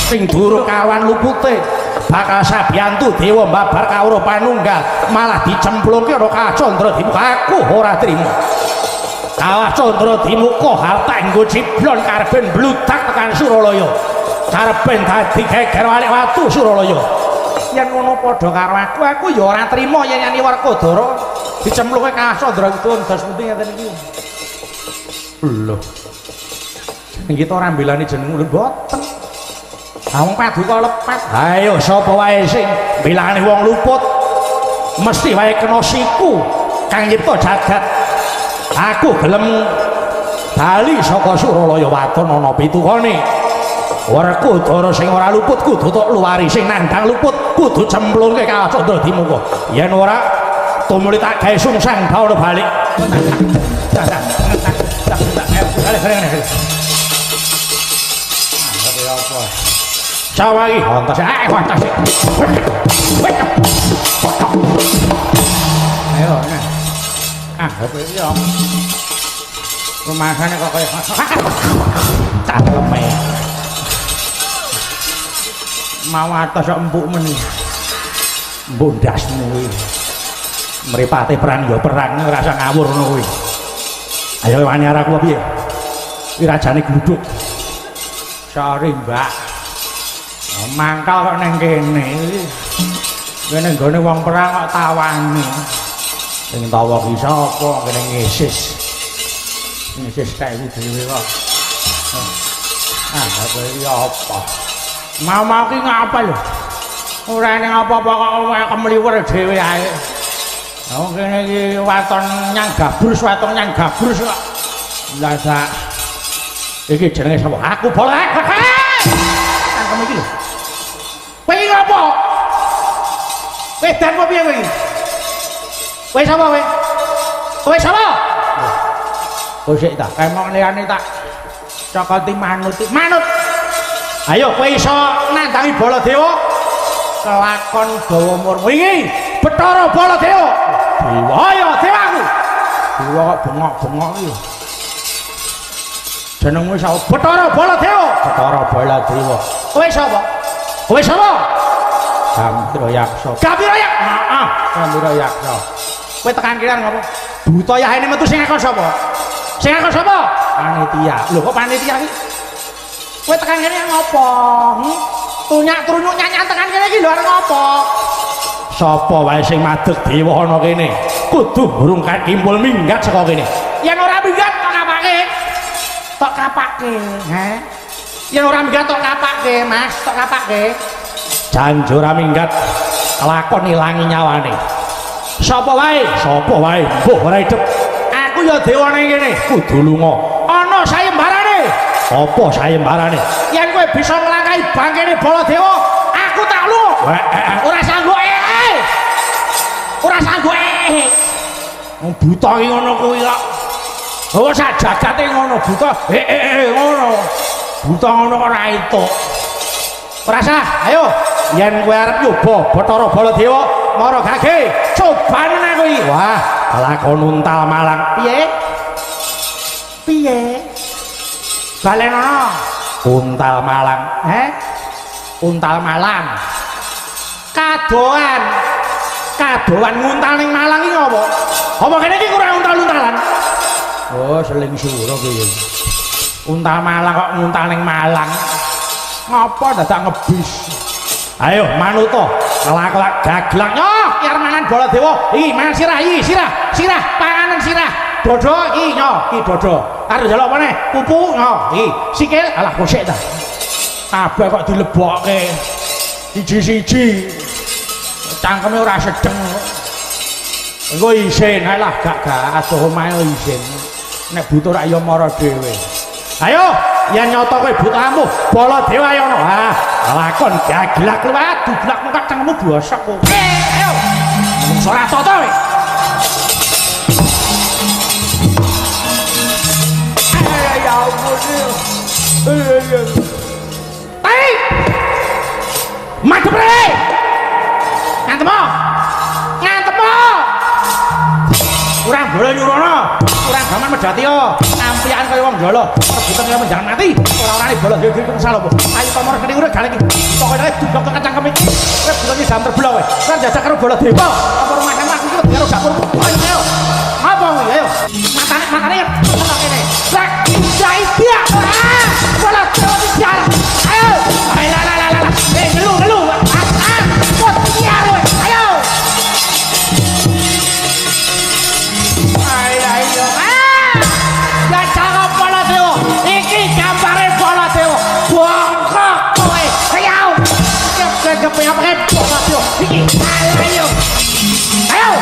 sing durung kawan lupute bakal sabiyantu dewa mbabar kawruh panunggal malah dicemplungke karo Kacandra Dimuka. Aku ora trima. Kacandra Dimuka harta nggo ciblon karepen bludak tekan Suralaya, karepen dadi geger walik watu Suralaya. Yen ngono padha karo aku ya ora trima yen Yani Werkodara dicemplungke Kacandra itu ndas putih ngeten iki. Lho. Kita ora mbelani jeneng lho mboten. Wong paduka lepet. Ayo sapa wae sing mbelani wong luput mesti wae kena siku kang nyipta jagat. Aku gelem bali saka Suralaya waton ana pitukane. Werkodara sing ora luput kudu tok luwari, sing nandhang luput kudu cemplungke Kacandra Dimuka. Yen ora tumuli tak gawe sungsang bae balik. Cawangi hontos hontos. Ayo anggap iki yo. Rumasane kok kaya cangkeme. Mau atos empuk meni. Mbondasmu kuwi. Mripate perang yo perang ora usah ngawur ngono kuwi. Ayo wani araku piye? Iki rajane gluduk. Sorry, Mbak. Mangkal kok neng kene iki. Kene nggone wong perang kok tawani. Sing tawa ki sapa kene ngesis. Ngesis kae dhewe kok. Apa iki apa? Mau ki ngapa lho? Ora ning apa-apa kok kemliwer dhewe ae. Wong kene iki waton nyang gabrus kok. Lah sak iki jenenge sapa? Aku boleh. Kamu iki lho. Kowe iki apa? Wedan apa piye kowe iki? Kowe sapa kowe? Kowe sapa? Kowe sik ta, kemong liyane tak cokoti manut. Ayo kowe iso nandangi Baladewa? Kelakon dawa murmu iki Bathara Baladewa. Dewa ayo dewaku. Dewa kok bengok-bengok iki. Jenengmu sapa? Bathara Baladewa. Bathara Baladewa. Kowe sapa? Kowe sapa? Gambira Yaksa. Gambira Yaksa. Heeh, Gambira Yaksa. Kowe tekan kiran ngopo? Buta yahene metu sing akon sapa? Sing akon sapa? Panitia. Lho kok panitia iki? Kowe tekan kene ngopo? Tunyak-trunyuk nyanyi tekan kene iki lho arep ngopo? Sapa wae sing madeg dewa ana kene kudu burung kimpul minggat saka kene. Yen ora minggat tak kapake. Tok kapake, he? Yen ora minggat tok kapake, Mas, tok kapake. Janji ora minggat lakon ilangi nyawane. Sapa wae, mbuh ora idep. Aku ya dewane kene, kudu lunga. Ana sayembarane. Apa sayembarane? Yen kowe bisa nglangkahi bangkene Baladewa, aku tak lunga. Ora sanggup Ora sanggup Wong buta iki ngono kuwi kok. Oh sak jagate ngono buta. Ngono. Buta ngono kok ora entuk. Ora sah, ayo. Yen kowe arep nyoba Bathara Baladewa, mara gage, cobane aku iki. Wah, lakon untal Malang. Piye? Balenono. Untal Malang. Untal Malang. Kadoan nguntal ning Malang iki apa? Apa kene iki kurang untal-untalan? Oh, seling sura piye. Untal Malang kok nguntal ning Malang. Ngapa dadak ngebis? Ayo manuta, kelak-kelak gaglang. Nyoh, ki arep mangan Baladewa. Iki mangan sirah, panganan sirah. Dodo iki nyoh, iki dodo. Arep njaluk apa neh? Pupu nyoh, iki sikil alah kosek ta. Kabeh kok dilebokke. Siji-siji. Cangkeme ora sedeng. Engko isin ae lah gak adoh omahe isin. Nek butuh rak ya mara dhewe. Ayo, yen nyoto kowe butamu Baladewa ya ono. Ah, lakon gaglak luwat dublak muka cangkemmu bosok kowe. Ayo. Ora toto kowe. Ya ampun. Tai. Madhep re. Ngantemo. Kurang boleh nyurono. Kurang gaman sampeyan medhati yo. Ampian kaya wong jolo. Rebutan kaya menjangan mati. Ora orane bolos yo iki salah apa. Ayo tomor kene urip gale iki. Pokoke dugok tekan cangkem iki. Rebutan iki jam terbelah kowe. Kan jajak karo bola dewa. Apa makan aku iki karo gak perlu. Ayo. Apa kowe ayo. Matane kena kene. Lek jai dia. Bola dewa bicara. Ayo. Ayo la. Ngelu. Pot dia kowe. Ayo. Ayo. Ya jangan bola dewa. Iki gambare bola dewa. Bongkok kowe. Ayo. Kepepe bola dewa. Iki. Ayo.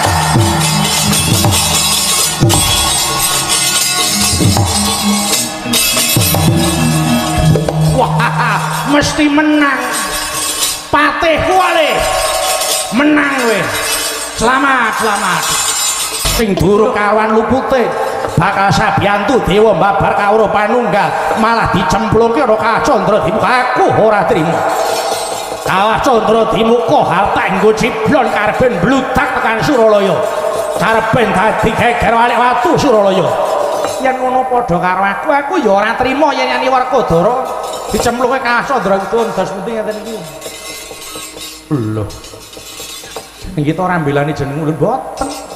Wah, mesti menang. Patih kuali. Menang we. Selamat. Sing durung kawan lupute bakal sabiyantu dewa mbabar kawruh panunggal malah dicemplungke karo Kacandra Dimuka. Aku ora trima. Kacandra Dimuka harta nggo ciblon karepen bludak tekan Suralaya. Karepen dadi geger walik watu Suralaya. Yen ngono padha karo aku ya ora trima yen Yani Werkodara dicemplungke Kacandra itu ndas pundi ngeten iki. Lho. Niki to ora mbelani jeneng lho mboten.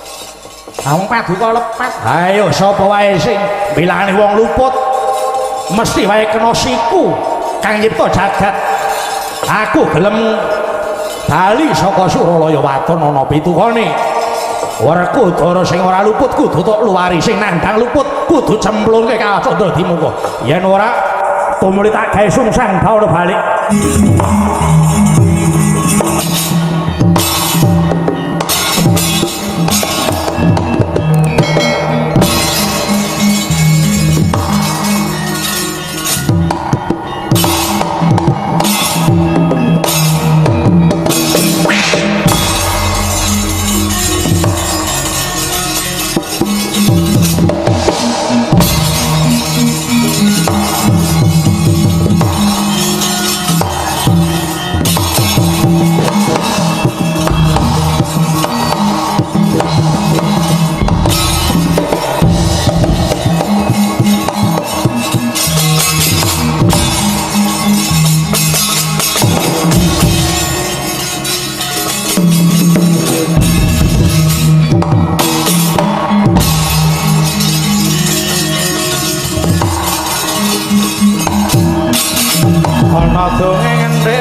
Wong paduka lepet. Ayo sapa wae sing mbelani wong luput mesti wae kena siku kang nyipta jagat. Aku gelem bali saka Suralaya waton ana pitukane. Werkodara sing ora luput kudu tok luwari, sing nandhang luput kudu cemplungke Kacandra Dimuka. Yen ora tumuli tak gawe sungsang bae balik.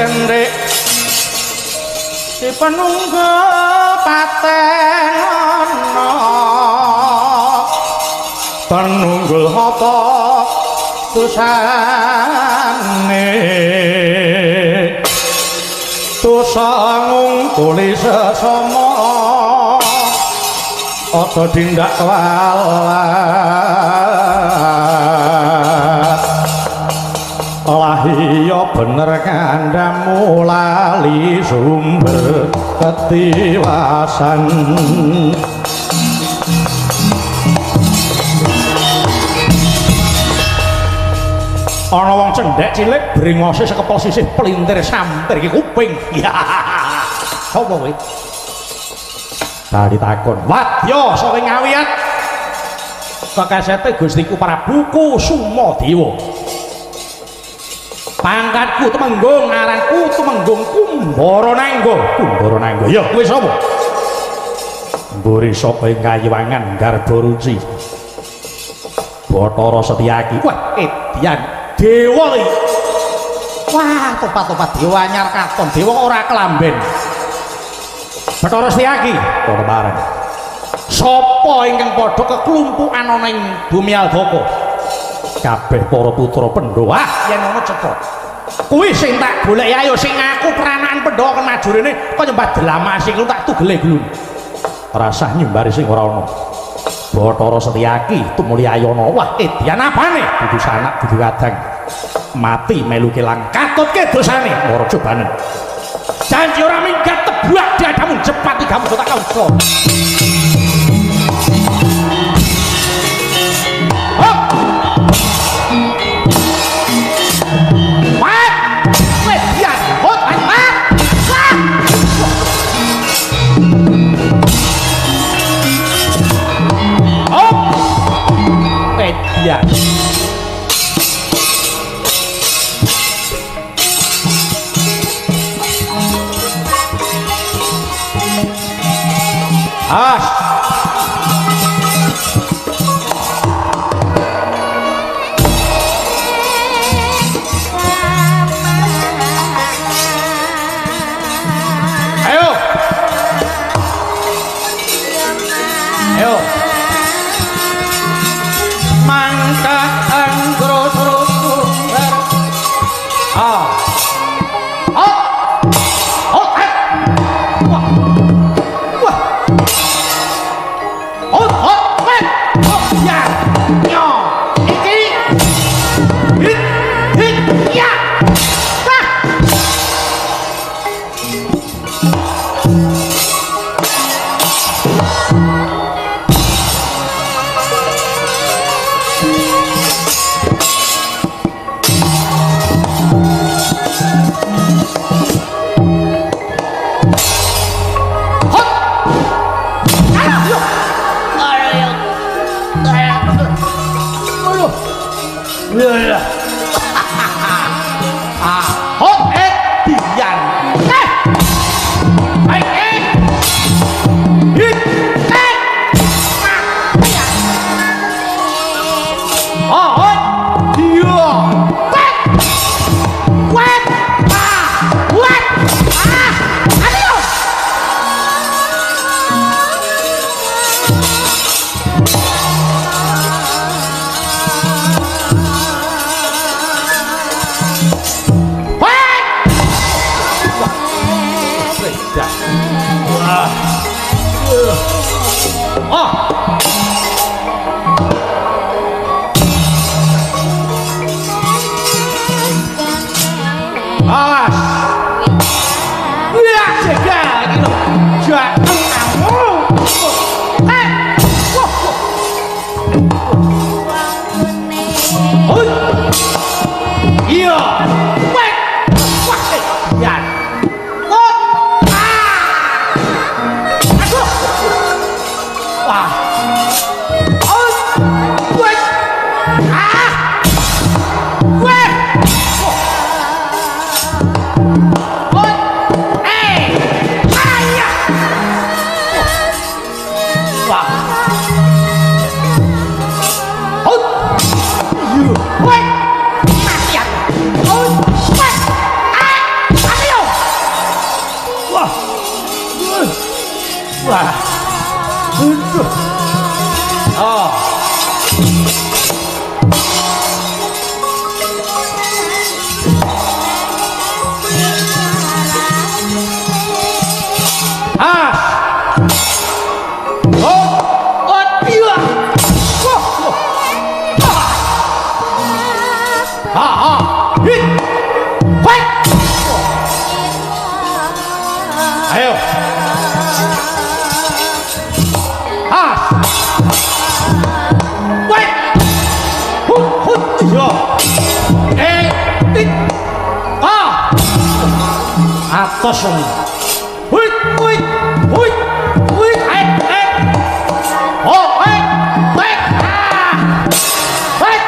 Ndek si penunggal paten ana penunggul hata tusane tusangung tulis sesama aja tindak walas. Lah iya bener kandhamu lali sumber ketiwasan. Ana wong cendhek cilik brengose sekepel sisih pelintir sampir iki kuping. Ya. Sopo kowe? Tadi takon. Wadya saking ngawiyat. Kekasete Gustiku Prabu Kusumadewa. Pangkatku Temenggung, aranku Temenggung Kumbaranangga. Kumbaranangga. Ya, kowe sapa? Mburi saka ing Kayiwangan Garbaruci. Bathara Setyaki. Wah, edian dewa iki. Wah, topat-topat dewa anyar katon, dewa ora kelamben. Bathara Setyaki, para bareng. Sapa ingkang padha keklumpukan ana ing Bumi Aldaka? Kabeh para putra Pandhawa. Yen ngono cepet kuwi sing tak golek ayo sing ngaku peranakan Pandhawa kan majurine kok nyembah Delamas sing tak tugele glun rasah nyembari sing ora ana. Bathara Setyaki tumuli ayana. Wah edian apane dudu sanak dudu kadang mati melu kelang katutke dosane ora cobanen janji ora minggat tebuak diadamu jepati kamu tak kauso. iya awas ayo ayo mangkat anggrus rusuh ah oh oh wah wah oh oh men oh ya yo iki hit hit ya ah Iya. Ah, hot dian. Baik hit oh hot dia. Wet wet aduh. Awas. Ya, jaga gitu. Jangan kamu. Iya. Wek. Wah, ya. Aduh. Wah. Wek. Wek. Wah. Oh. Ah. Oh. Oh, iya. Wah. Hit. Fight. Ayo. Wait! Hut! Iya! Tik! Atos ini! Wait! Wait! Wait! Wait! Oh! Wait! Wait! Wait!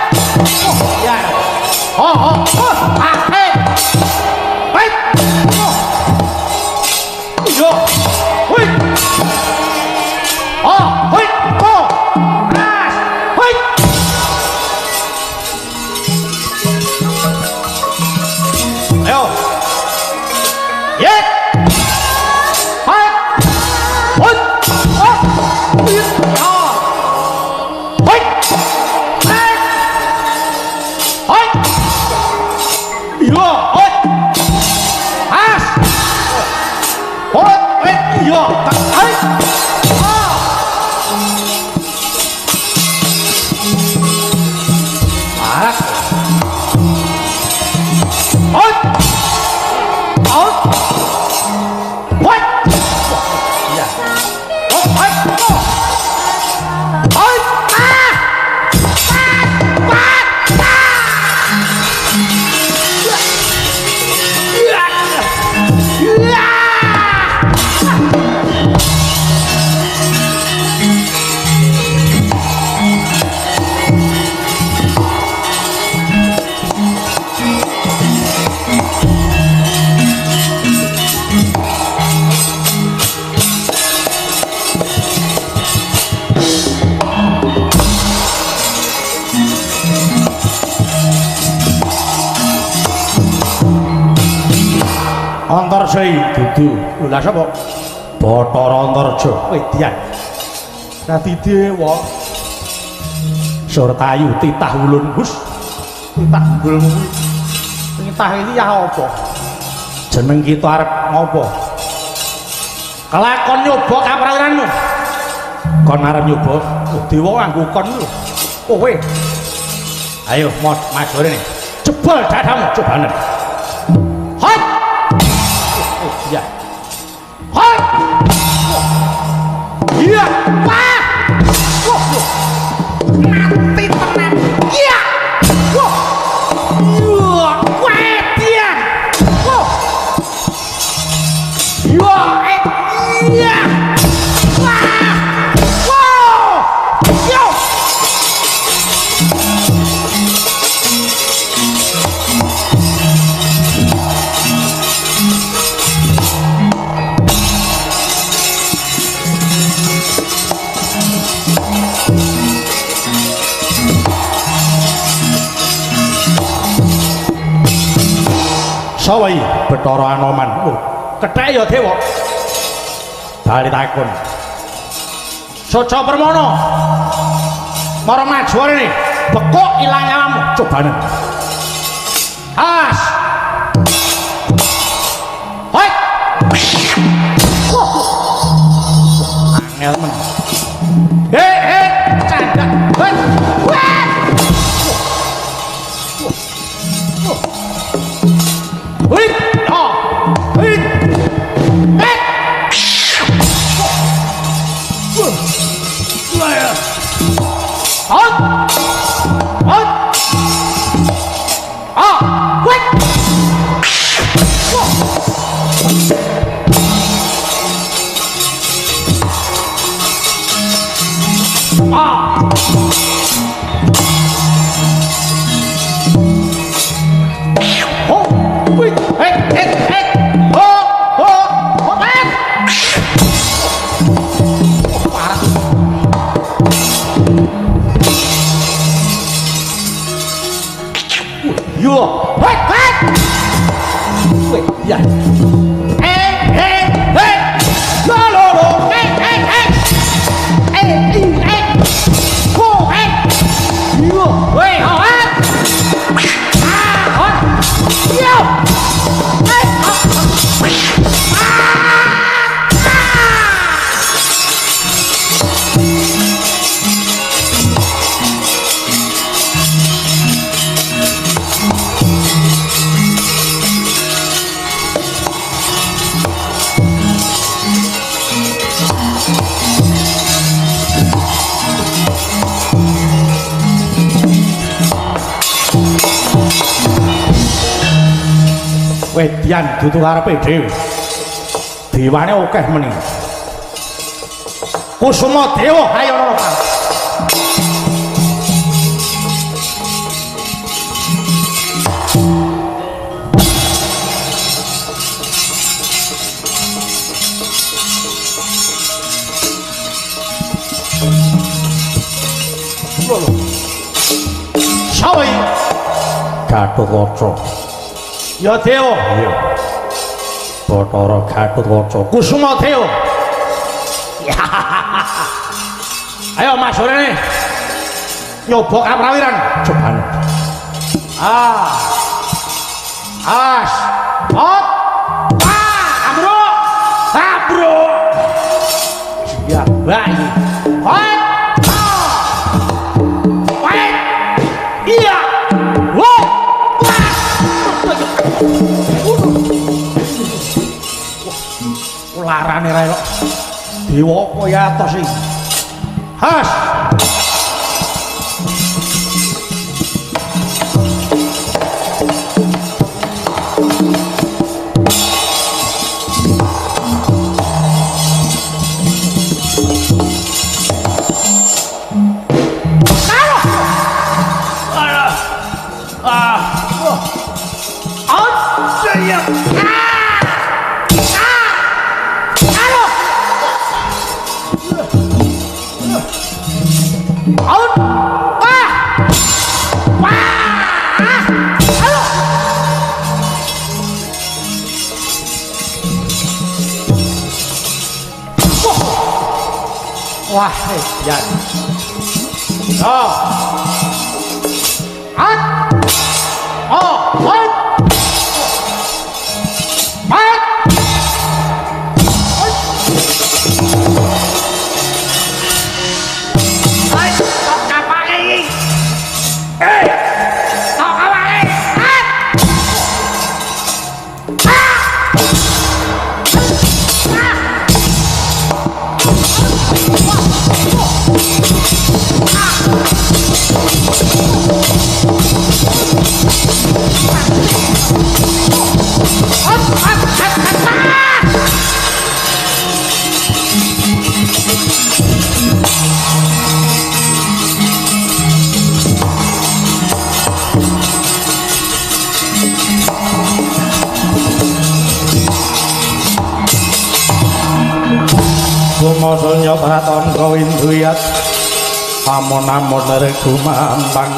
Oh! Ya! Oh! Oh! Oh! Wait! Oh! Iya! Wait! Oh! Wait! Oh! Ayo. Yet. Hai. Hut. Oh. Ya. Hai. Hai. Hai. Iya. Hut. As. Hut. Antarja dudu. Lha sapa? Bathara Antarja. Wedian. Dadi dewa. Surtayu titah ulun Gus. Titah ulun. Titah iki ya apa? Jeneng kita arep ngopo? Kelakon nyoba kaprawiranmu. Kon arep nyoba dewa nganggo kon lho. Kowe. Ayo maju rene. Jebol dadamu cobane. Hot. Iya. Hot. Iya. Wah. Mati tenan. Iya. Wah. Wedian. Wah. Iya. Wah. Wow. Yo. Sawai Bathara Anoman. Oh, kethek ya dewa. Bali takon. Soco Permono. Mara maju rene. Bekok ilang nyawamu cobane. As. Hoi. Angel men. Canda. Hoi. Wah. Wait! Oh! Wait! Wait! On! On! Oh! Wait! Ah! Wait, hey, oh, man! Parah. Yo, wait, ya. Hey, lo, hey, go, hey, yo, wait, oh, yo. Wedian dudu karepe dhewe. Dewane akeh meneh. Kusuma Dewa ayo ana Pak. Sawai Gatotkaca. Ya Dewa. Iya. Bathara Gatotkaca. Kusuma Dewa. Ayo Mas rene. Nyoba kaprawiran cobane. As. Hop. Amro. Abro. Ya, baik. Hop. Wait. Iya. Woi. Larane ra kok. Dewa apa ya atos iki? Has. Wah, ya. Oh. At. Oh, what? At. Ay, stop kapal ini. Eh. Stop kapal ini. At. Kumasanya praton kawinduyat amon-amon dari gumampang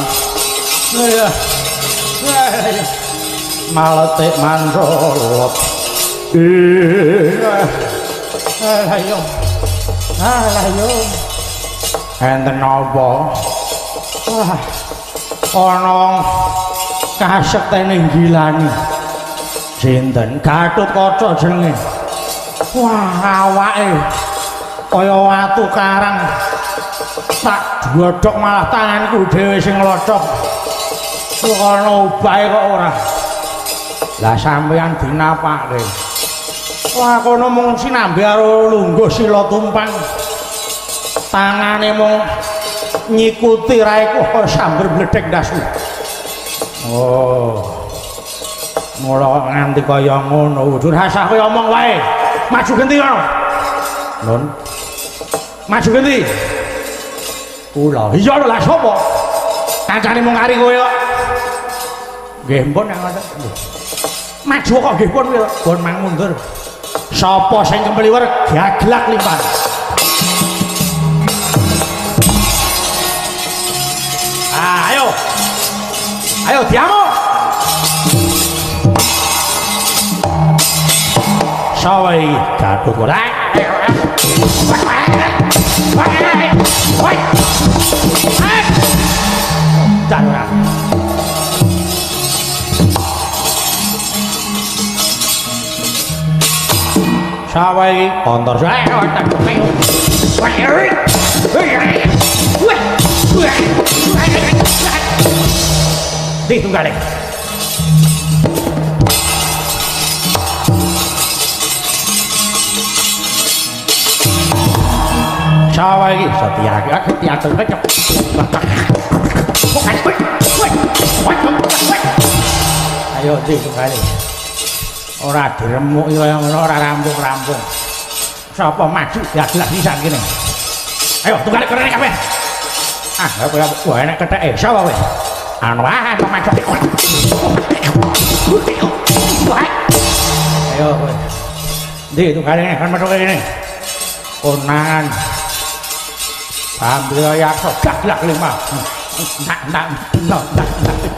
maletik mansolot ayo enten apa ana kasektene gilani sinten Gatotkaca jenenge wah awake kaya watu karang tak dodok malah tanganku dhewe sing nglocok ana ubahe kok ora lah sampeyan dinapake wah kono mung sinambe karo lungguh sila tumpang tangane mung nyikuti raeku sambar bledhek ndasu oh mula nganti kaya ngono udur hasah kowe omong wae maju genti kono nun maju genti kula iya lho lah sapa kancane mung kari kowe kok nggih mpun yang ngoten maju kok nggih pun kowe pun mang mundur sapa sing kemliwer gaglak limpah ayo ayo diamo sawai Gatotkaca jangan sawai kontor di tunggal sawai setia kecap ayo di tunggal ora diremuk kaya ngono ora rampung-rampung sapa maju gaglak pisan kene ayo tunggal kene kabeh ah kowe enek ketheke sapa kowe anu ah maju ayo kowe di tunggal kene kan metu kene konangan ambil ya gaglak lima nak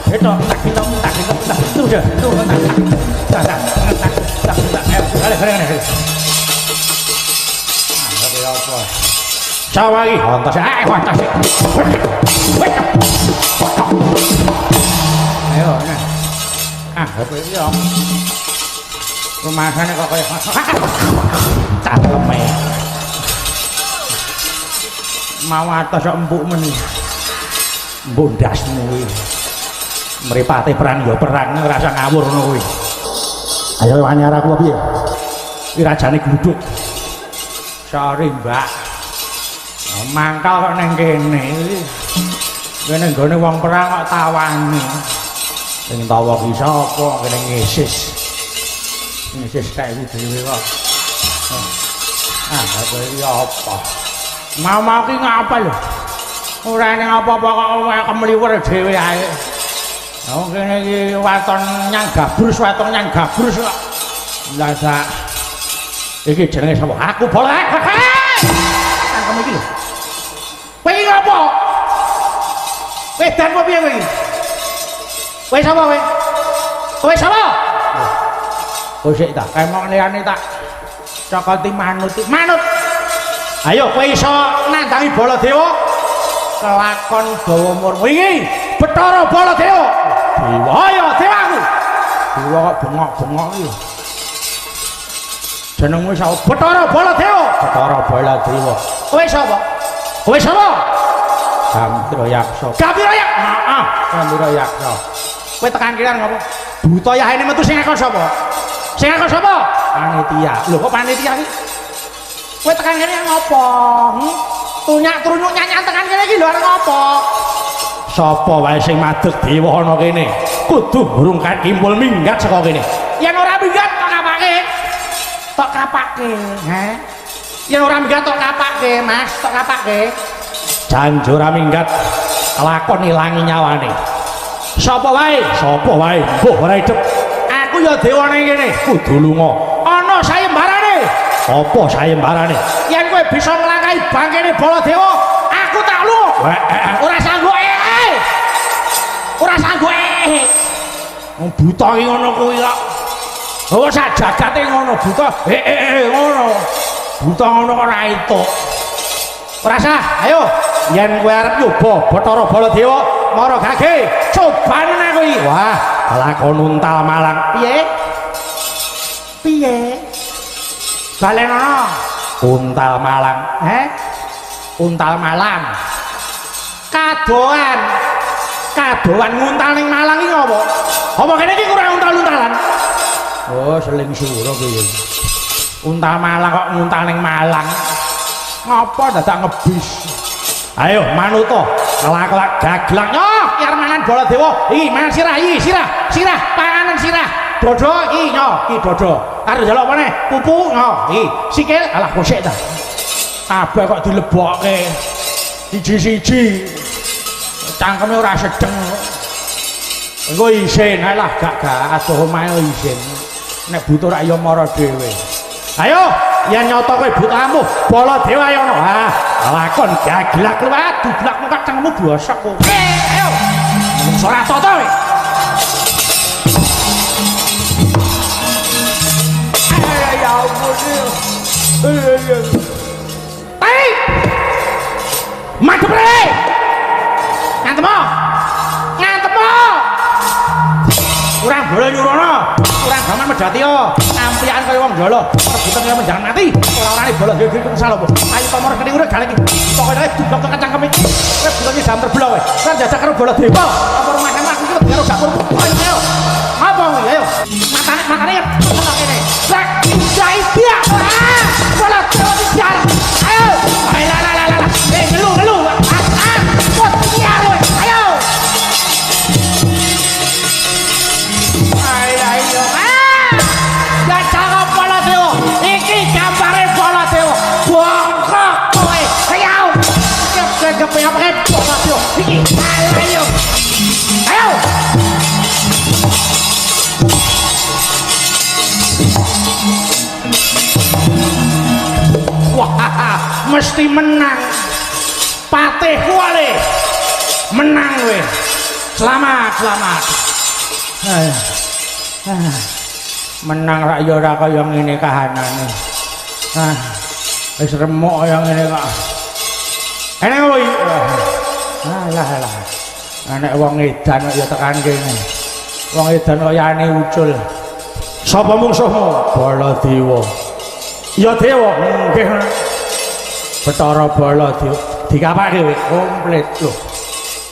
itu sawari kontas ayo ah iki yo rumasane kok kaya cangkeme mau atos empuk meni bondasmu kuwi mripate perang ya perang ngrasa ngawur ngono kuwi ayo anyar aku piye iki rajane gluduk sorry mbak mangkal kok ning kene kene nggone wong perang kok tawani sing tawa ki sapa kene ngesis kae dhewe kok apa iki apa mau ki ngapa lho ora ning apa-apa kok kemliwer dhewe ae oh kene iki waton nyang gabrus kok lah sak iki jenenge sapa aku boleh kamu iki lho kowe iki apa wedan apa piye kowe iki kowe sapa kowe sapa kowe sik ta kae mong liyane tak cokoti manut Ayo kowe iso nandangi Baladewa. Kelakon dawa umur wingi Bathara Baladewa. Dewa ayo dewaku. Dewa kok bengok-bengok iki. Jenengmu sapa? Bathara Baladewa. Bathara Baladewa. Kowe sapa? Kowe sapa? Gambira Yaksa. Gambira Yaksa. Heeh, Gambira Yaksa. Kowe tekan kiran ngopo? Buta yahene metu sing ngakon sapa? Sing ngakon sapa? Panitia. Lho kok panitia iki? Kowe tekan kene ngopo? Tunyak trunyuk nyanyi tekan kene iki lho arep ngopo? Sapa wae sing madeg dewa ana kene kudu burungkan kimpul minggat saka kene. Yen ora minggat tok kapake. Tok kapake, he? Yen ora minggat tok kapake, Mas, tok kapake. Janji ora minggat lakon ilangi nyawane. Sapa wae? Sapa wae mbuh ora idep. Aku ya dewane kene kudu lunga. Ana sayembarane. Apa sayembarane? Yen kowe bisa nglangkai bangkene Baladewa, aku tak lunga. Ora sanggup. Ora sanggup. Wong buta iki ngono kuwi kok. Oh sak jagate ngono buta. Ngono. Buta ngono kok ora entuk. Ora salah. Ayo, yen kowe arep nyoba Bathara Baladewa, mara gage, cobane aku iki. Wah, lakon untal Malang. Piye? Piye? Balenono. Untal Malang. Untal Malang. Kadoan. Kadoan nguntal ning Malang iki apa? Apa kene iki kurang untal-untalan? Oh, seling sura piye. Untal Malang kok nguntal ning Malang. Ngapa dadak ngebis? Ayo manuto, kelak-kelak gaglang. Nyoh, ki arep mangan Baladewa. Iki mangan sirah, iki sirah, panganan sirah. Dodo iki nyoh, iki dodo. Arep njaluk apa neh? Pupu nyoh, iki sikil alah kosek ta. Kabeh kok dilebokke. Siji-siji. Cangkeme ora sedeng. Engko isin ae lah gak adoh omahe isin. Nek butuh rak ya mara dhewe. Ayo, yen nyoto kowe butamu Baladewa ya ono. Ah, lakon gaglak luwat dublak muka cangkemmu bosok kowe. Ayo. Ora toto kowe. Ya ampun. Hai. Madhep re. Ngantemo. Kurang boleh nyurono, kurang gaman medati yo. Ampian kaya wong jolo, rebutan kaya menjangan mati. Ora-orane bola gege ku salah apa. Ayo tomor kene urip galek iki. Pokoke dublok tekan cangkem iki. Rebutane jam terbelah kowe. Kan jajak karo bola dewa. Apa rumahane aku iki karo gak kurung. Ayo. Apa kowe ayo. Matane kene kene. Lek jai dia. Bola dewa dijar. Ayo. La. Ngelu. Pot diar kowe. Ayo. Ayo. Wah, mesti menang. Patih kuali. Menang we. Selamat. Menang rak ya ora kaya ngene kahanane. Wis remuk kaya ngene kok. Enek kowe. Alah. Anek wong edan kok ya tekan kene. Wong edan kok yane ucul. Sapa mungsuhmu? Baladewa. Ya dewa, nggih. Bathara Baladewa dikapake kowe komplit lho.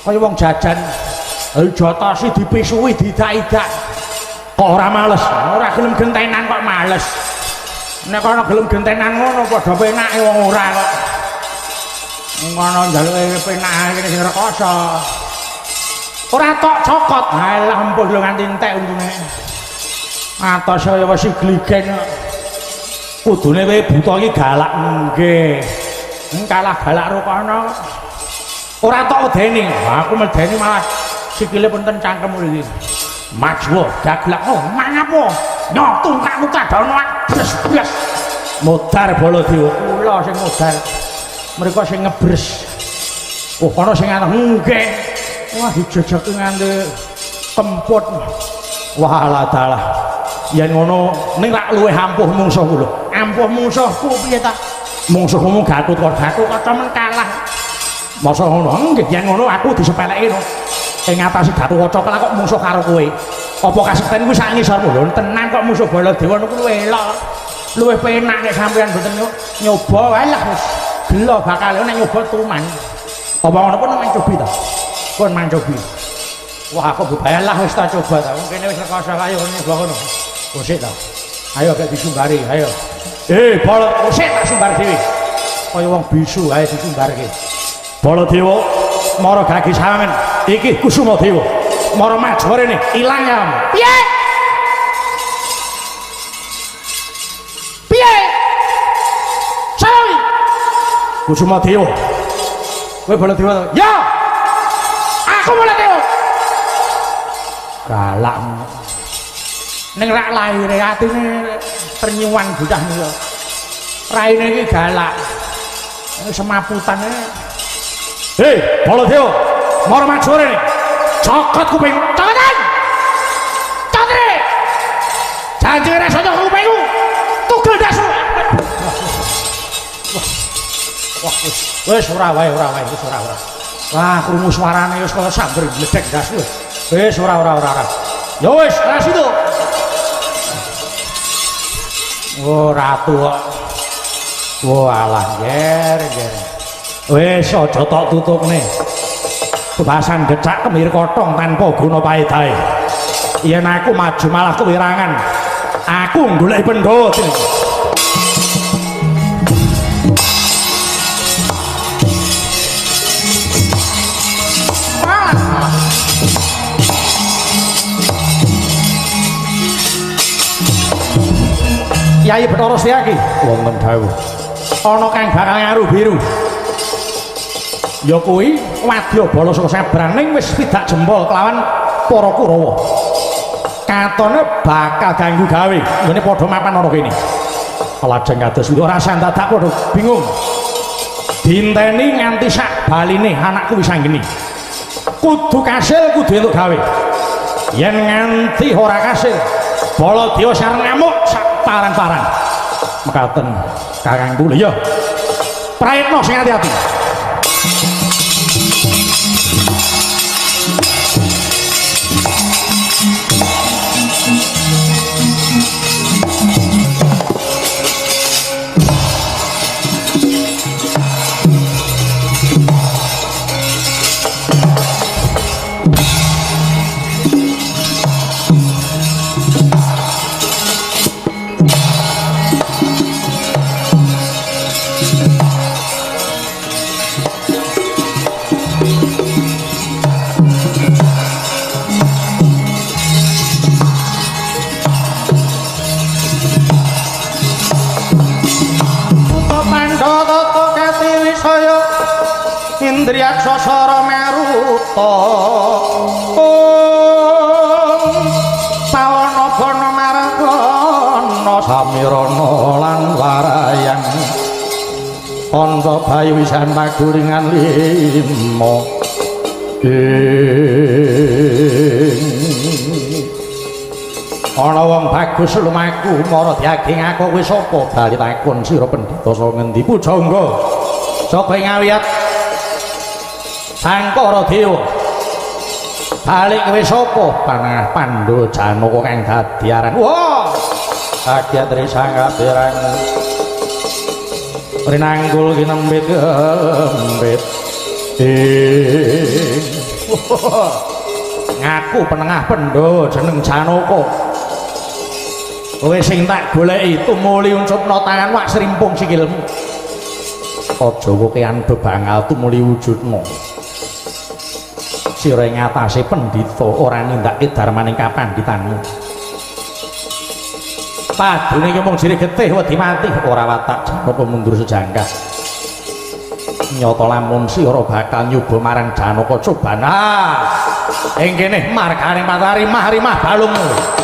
Kaya wong jajan. Jatasi dipisuhi didak-idak. Kok ora males, ora gelem gentenan kok males. Nek ana gelem gentenan ngono padha penake wong ora kok. Ngono njaluke penake kene sing rekoso. Ora tok cokot. Halah empuk lho nganti entek untune. Atos saya wis gligen. Kudune kowe buta iki galak nggih. Kalah galak rokono. Ora tok medeni. Aku medeni malah sikile punten cangkemmu iki. Maju gaglak mangapa nyok tungkakmu kadono bres modar Baladewa kula sing modar mriko sing ngebres ana sing nggih wah dijejeki nganti kemput wah ala dalah yen ngono ning rak luwih ampuh mungsuhku lho ampuh mungsuhku piye ta Mungsuhmu Gatut Kaca men kalah. Masa ngono, nggih yen ngono aku disepeleki no. Ing ngatasi Gatut Kaca kok mungsuh karo kowe. Apa kaseten kuwi sak ngisarmu lho, tenan kok musuh Baladewa niku luwih elok. Luwih penak nek sampeyan mboten nyoba wae lah wis. Gelo bakal nek nyoba tuman. Apa ngono pun mancobi ta? Pun mancobi. Wah, aku bebayalah wis tak coba ta. Wong kene wis rekoso ayo nyoba ngono. Wis ta. Ayo gak disumbari, ayo. Bala wis tak sumbar dhewe. Kaya wong bisu ae disumbarke. Baladewa mara gagi sampean. Iki Kusuma Dewa. Mara maju rene ilang ya. Piye? Piye? Sawi. Kusuma Dewa. Kowe Baladewa. Ya. Aku Baladewa. Galak. Ning rak lahire atine ternyuwan bocah niku. Raine iki galak. Semaputane. Baladewa. Mara maju rene. Cokot kuping. Cokotan. Cotre. Janjire sono kupingku. Tugel dasu. Wis ora wae wis ora. Wah, krungu suarane wis kaya sambar gledek dasu. Wis ora. Ya wis, ra situ. Oh, ratu kok. Walah, ger. Wis aja tok tutupne. Kebasan gecak kemir kotong tanpa guna paedahe. Yen aku maju malah kewirangan. Aku golek pendho. Yai Bathara Setyaki wonten dawuh. Ana kang bakal ngaruh biru. Ya kuwi wadya bala saka sabraning wis pidak jempol kelawan para Kurawa. Katone bakal ganggu gawe ngene padha mapan ana kene. Lajeng kados ora sandadak padha bingung. Dinteni nganti sak baline anakku wis anggeni. Kudu kasil kudu entuk gawe. Yen nganti ora kasil, Baladewa sareng ngamuk sak paran-paran. Mekaten kakangku lho ya. Praitna sing ati-ati. Indriyaksa sara meruta pawana bana marangana samirana lan warayang kandha bayu wisan maguringan lima ana wong bagus lumaku mara diaging aku wis apa bali takon sira pendhita saka ngendi pujangga saka ngawiyat Sangkara Dewa balik kowe sapa panah Pandha Janaka kang dadi aran wah agyatri sangatirang rinanggul kinembit kembit ngaku penengah Pandha jeneng Janaka kowe sing tak goleki tumuli uncupna tangan wak srimpung sikilmu aja kowe andhe bangal tumuli wujudna sira ngatasi pendhita ora nindakake darmaning kapanditanmu. Padune iki mung jere getih wedi mati ora watak Janaka mundur sejangkah. Nyata lamun sira bakal nyoba marang Janaka coban. Ing kene margane matahari mah balungmu.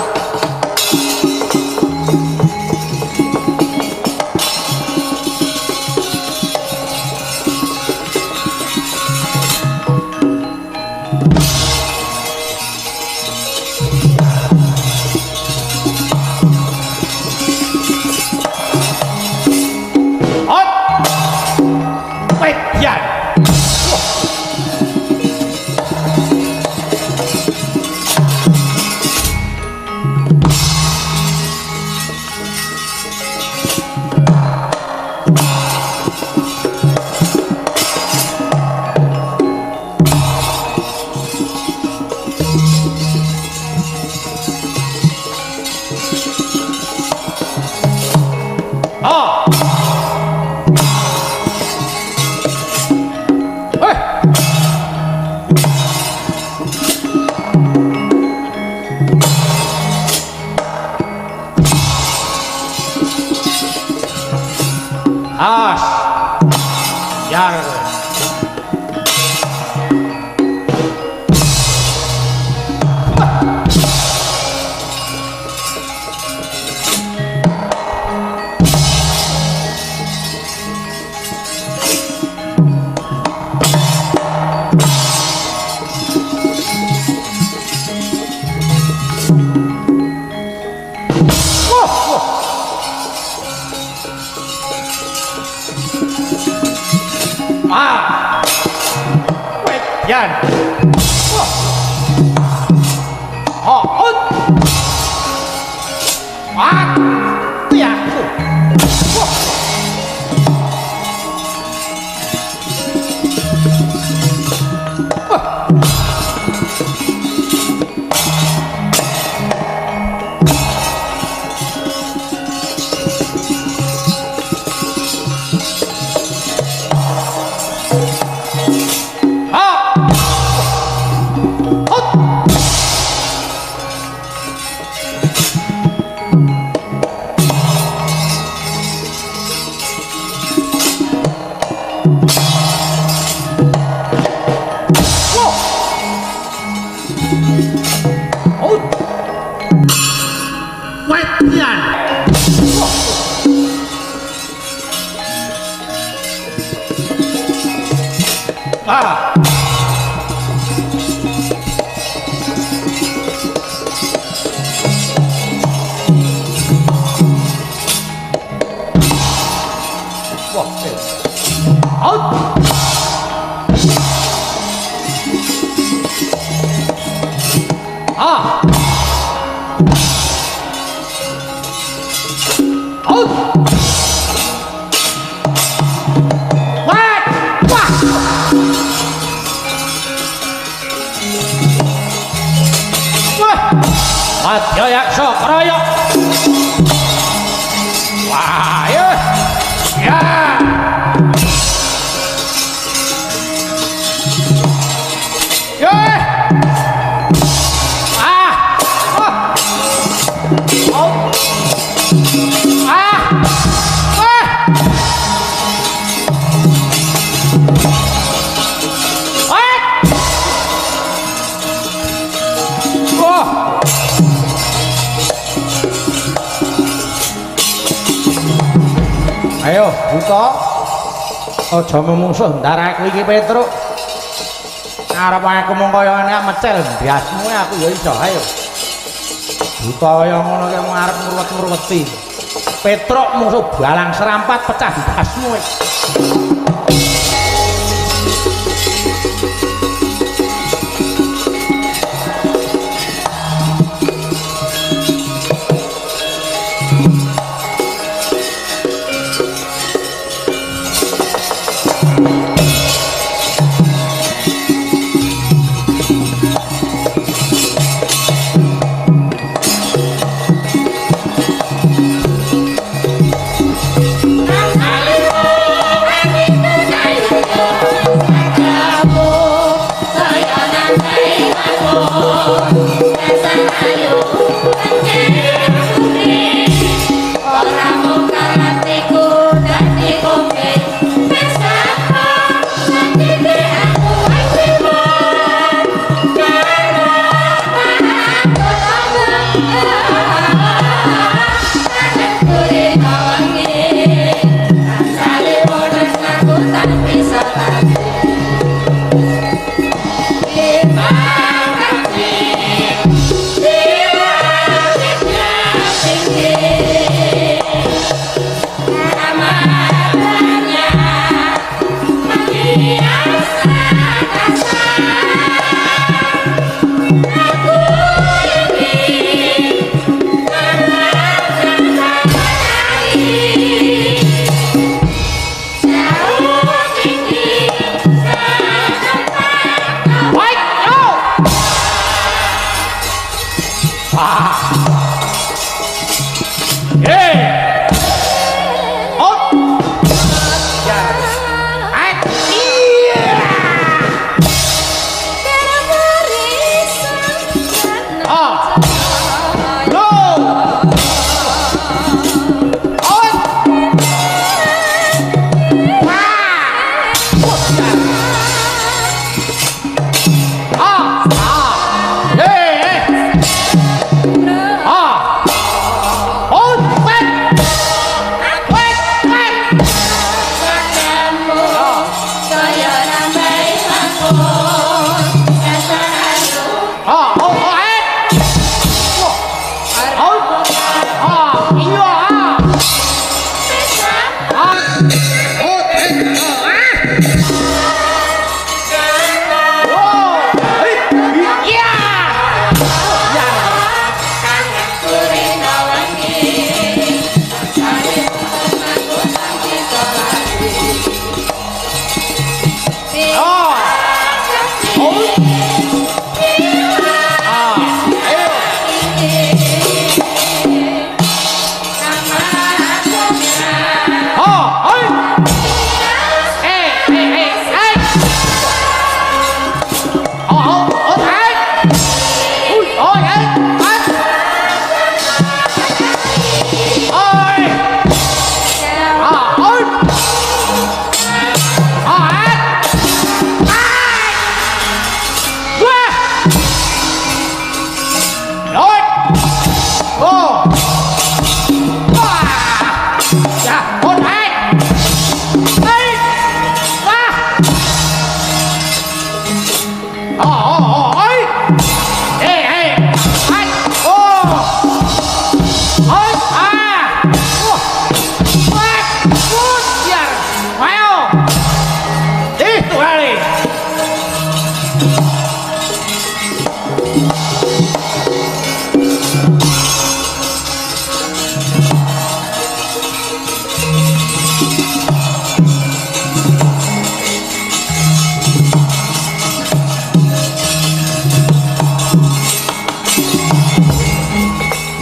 Oh. As yang yan. Oh, oh. Ah, tiyak. Madya Sakraya. Wah, ya. Ya. Ya. Ah. Oh. Oh. Ah. Ah. Oh. Ayo, buka. Aja memungsuh ndaraku iki Petruk. Arep aku mung kaya ngene mecel biasmu aku ya iso. Ayo. Buka kaya ngono ki mung arep ngruwet-ngruweti. Petruk musuh balang serampat pecah biasmu. Hãy subscribe cho kênh Ghiền Mì Gõ để không bỏ lỡ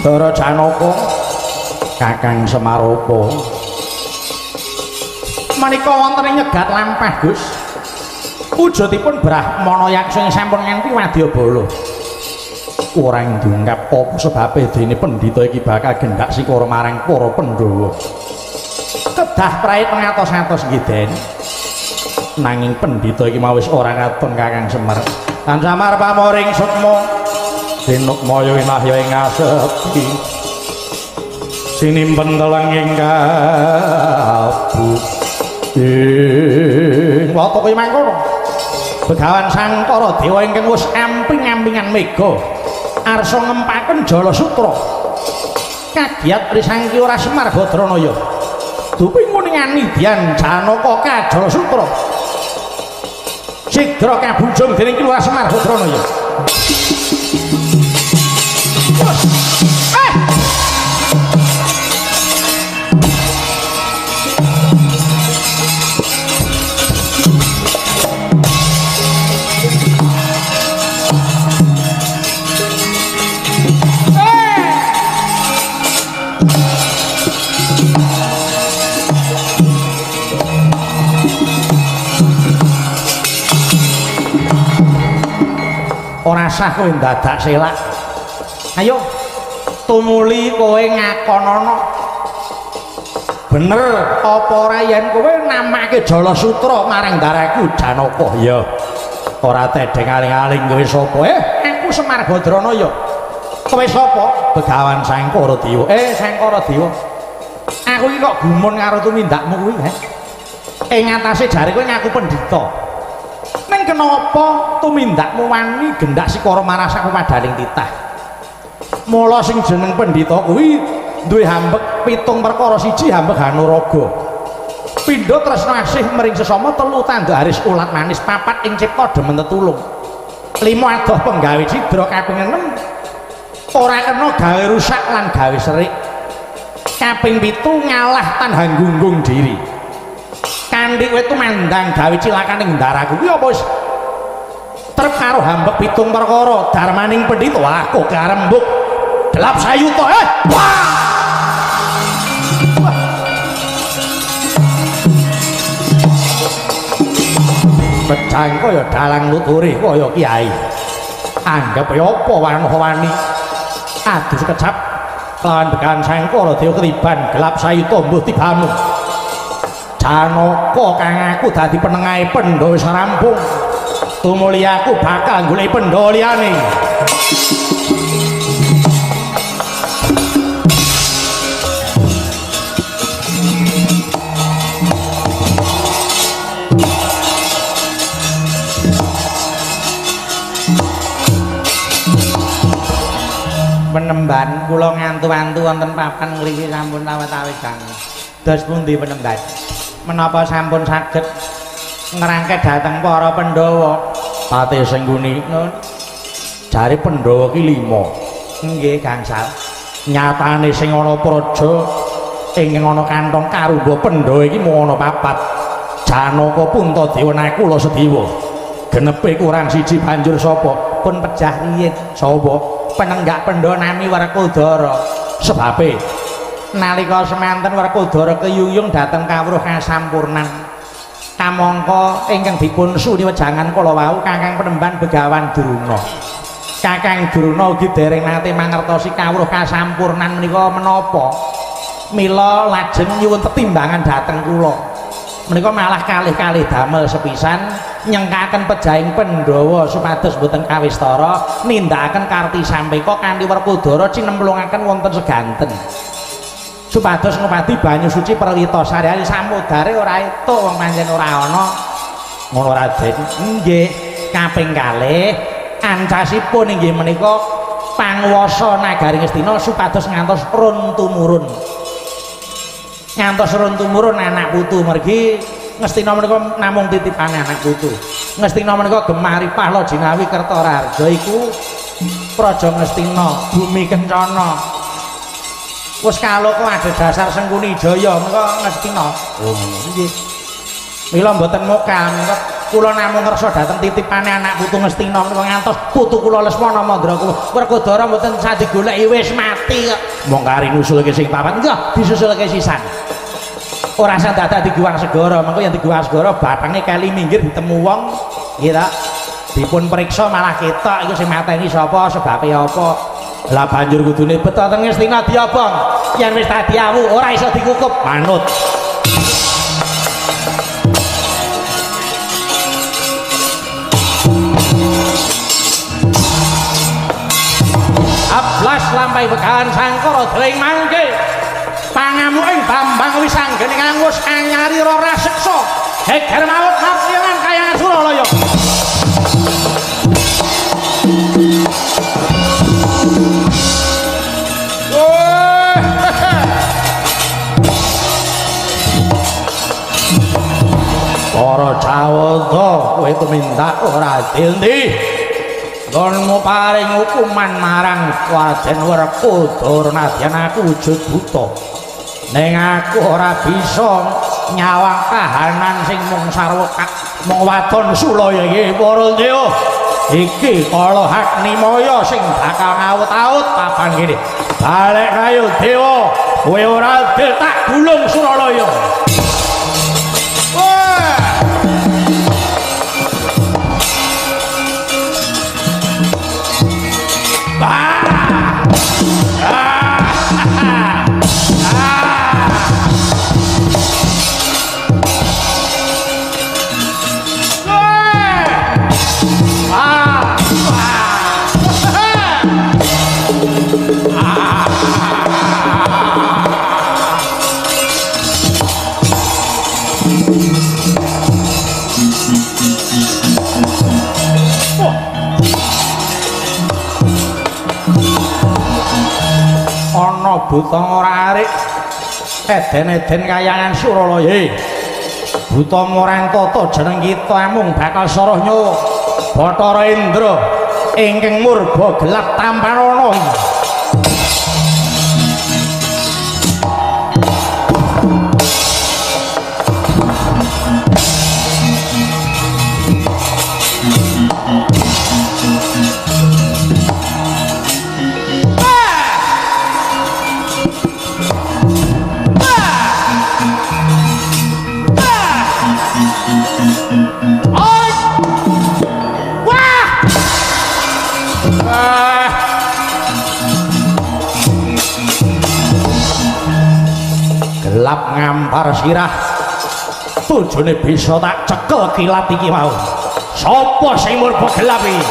Dara Janaka Kakang Semaropa menika wonten ing nyegat lampah Gus wujudipun Brahmana yaksa ing sampun nganti wadyabala ora ndungkap apa sebabe dene pendhita iki bakal gendak sikara marang para Pandhawa kedah prait ngatos-atos nggih Den nanging pendhita iki mawis ora ngaton Kakang Semar lan Samar pamoring sukma Dinuk Maya Winahya ing asepi sinimpen telenging kabut wata kuwi mangkono Begawan Sangkara Dewa ingkang wis amping-ampingan mega arsa ngempaken Jala Sutra kagiat Trisangki ora Semar Badranaya dupi nguningani Dyan Janaka ka Jala Sutra sigra kabujung dening Ki Ora Semar Badranaya ora sah kowe dadak selak ayo tumuli kowe ngakonono bener apa ora yen kowe namake Jala Sutra marang daraku Janaka ya ora tedeng aling-aling kowe sapa aku Semar Badranaya kowe sapa Begawan Sangkara Dewa Sangkara Dewa aku iki kok gumun karo tumindakmu kuwi ing atase jare kowe ngaku pendhita neng kenapa tumindakmu wani gendak sikara marasa padaning titah mula sing jeneng pendhita kuwi duwe hambek 7 perkara 1 hambek hanuraga pindha tresna asih mring sesama 3 tandha aris ulat manis 4 ing cipta demen tetulung 5 adoh penggawe cidra kaping 6 ora kena gawe rusak lan gawe serik kaping 7 ngalah tan hanggunggung diri kanthi kowe tumandang gawe cilakaning ndaraku kuwi apa wis trep karo hambek 7 perkara darmaning pendhita aku karembuk gelap sayuta wah becang kaya dalang nuturi kaya kiai anggap ya apa wani adus kecap lawan Begawan Sangkara Dewa ketiban gelap sayuta mbuh tibamu Janaka kang aku dadi penengahe Pandhawa wis rampung tumuli aku bakal golek Pandhawa liyane penemban kula ngantu-antu wonten papan ngriki sampun tawet-tawet kang dos pundi penemban menapa sampun saged ngerangket dhateng para Pandhawa Patih Sengguni jare Pandhawa ki 5 nggih gangsal nyatane sing ana praja ing ana kantong karumba Pandhawa iki mung ana 4 Janaka Puntadewa Nakula Sedewa genepe kurang 1 banjur sapa pun pejah riyin sapa penenggak Pandhawa nami Werkudara sebabe nalika semanten Werkudara keyuyung dhateng kawruh kasampurnan kamangka ingkang dipun suni wejangan kala wau Kakang Penemban Begawan Druna Kakang Druna ugi dereng nate mangertosi kawruh kasampurnan menika menapa mila lajeng nyuwun tetimbangan dhateng kula menika malah kalih-kalih damel sepisan nyengkaken pejahing Pandhawa supados boten kawistara nindakaken karti sampeka kanthi Werkudara cinemplungaken wonten seganten supados ngupadi banyu suci Perwita Sariari samudare ora etuk wong pancen ora ana ngono Raden nggih kaping kalih ancasipun inggih menika panguwasa nagari Ngastina supados ngantos run tumurun anak putu mergi Ngastina menika namung titipane anak putu Ngastina menika gemari Pahla Jinawi Kertararja iku praja Ngastina bumi kencana wis kaloka ada dasar Sengkuni Jaya menika Ngastina oh nggih mila mboten mokal menika kula namung ngersa dhateng titipane anak putu Ngastina menika ngantos putu kula Lesmana Mandra Werkudara mboten sadi goleki wis mati kok. Mong kari nusulke sing papat enggak disusulke sisan. Ora sang dadak diguwang segara, mengko yen diguwang segara bathenge kali minggir ditemu wong nggih ta. Dipun periksa malah ketok iku sing mateni sapa, sebabe apa. Lah banjur kudune beto teng Ngastina diobong. Yen wis dadi awu ora iso dikukup manut. Ablas lampahi begawan Sangkara deling mangke. Pangamu ing Bambang Wisanggeni ngangus anyari ora seksa. Heger maut mapriyan kayangan Suralaya. Para Jawata kowe tumindak ora dildi. Gonmu paring hukuman marang Raden Werkudara nadyan aku wujud buta. Ning aku ora bisa nyawang kahanan sing mung sarwa mung wadon Sulaya iki para dewa. Iki kala Haknimaya sing bakal ngawut-awut papan kene. Balik kayu dewa, kowe ora adil tak gulung Suralaya. Ana buta ora arik eden-eden kayangan Suralaya. Buta morang tata jeneng kita mung bakal soroh nyawa Bathara Indra ingkang murba gelap tampanana. Gelap ngampar sirah tujune bisa tak cekel kilat iki mau. Sapa sing murba gelap iki?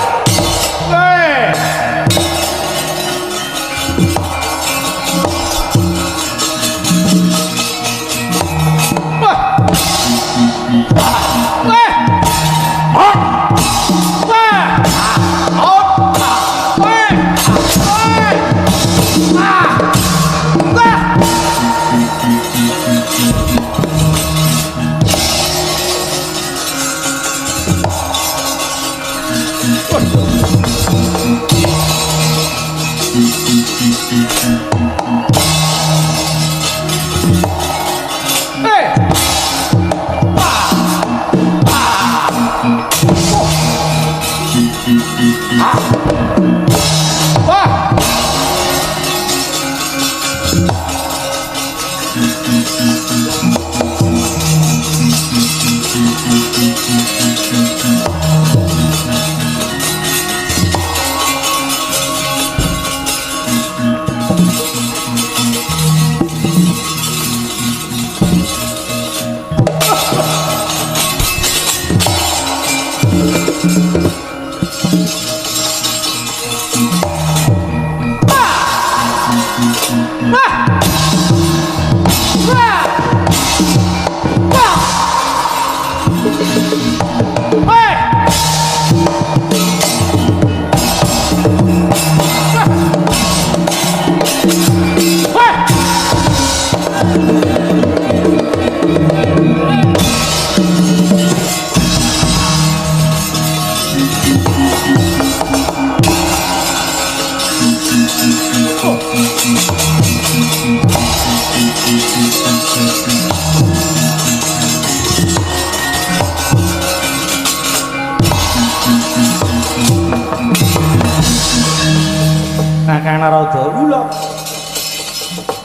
Kakang Narada kula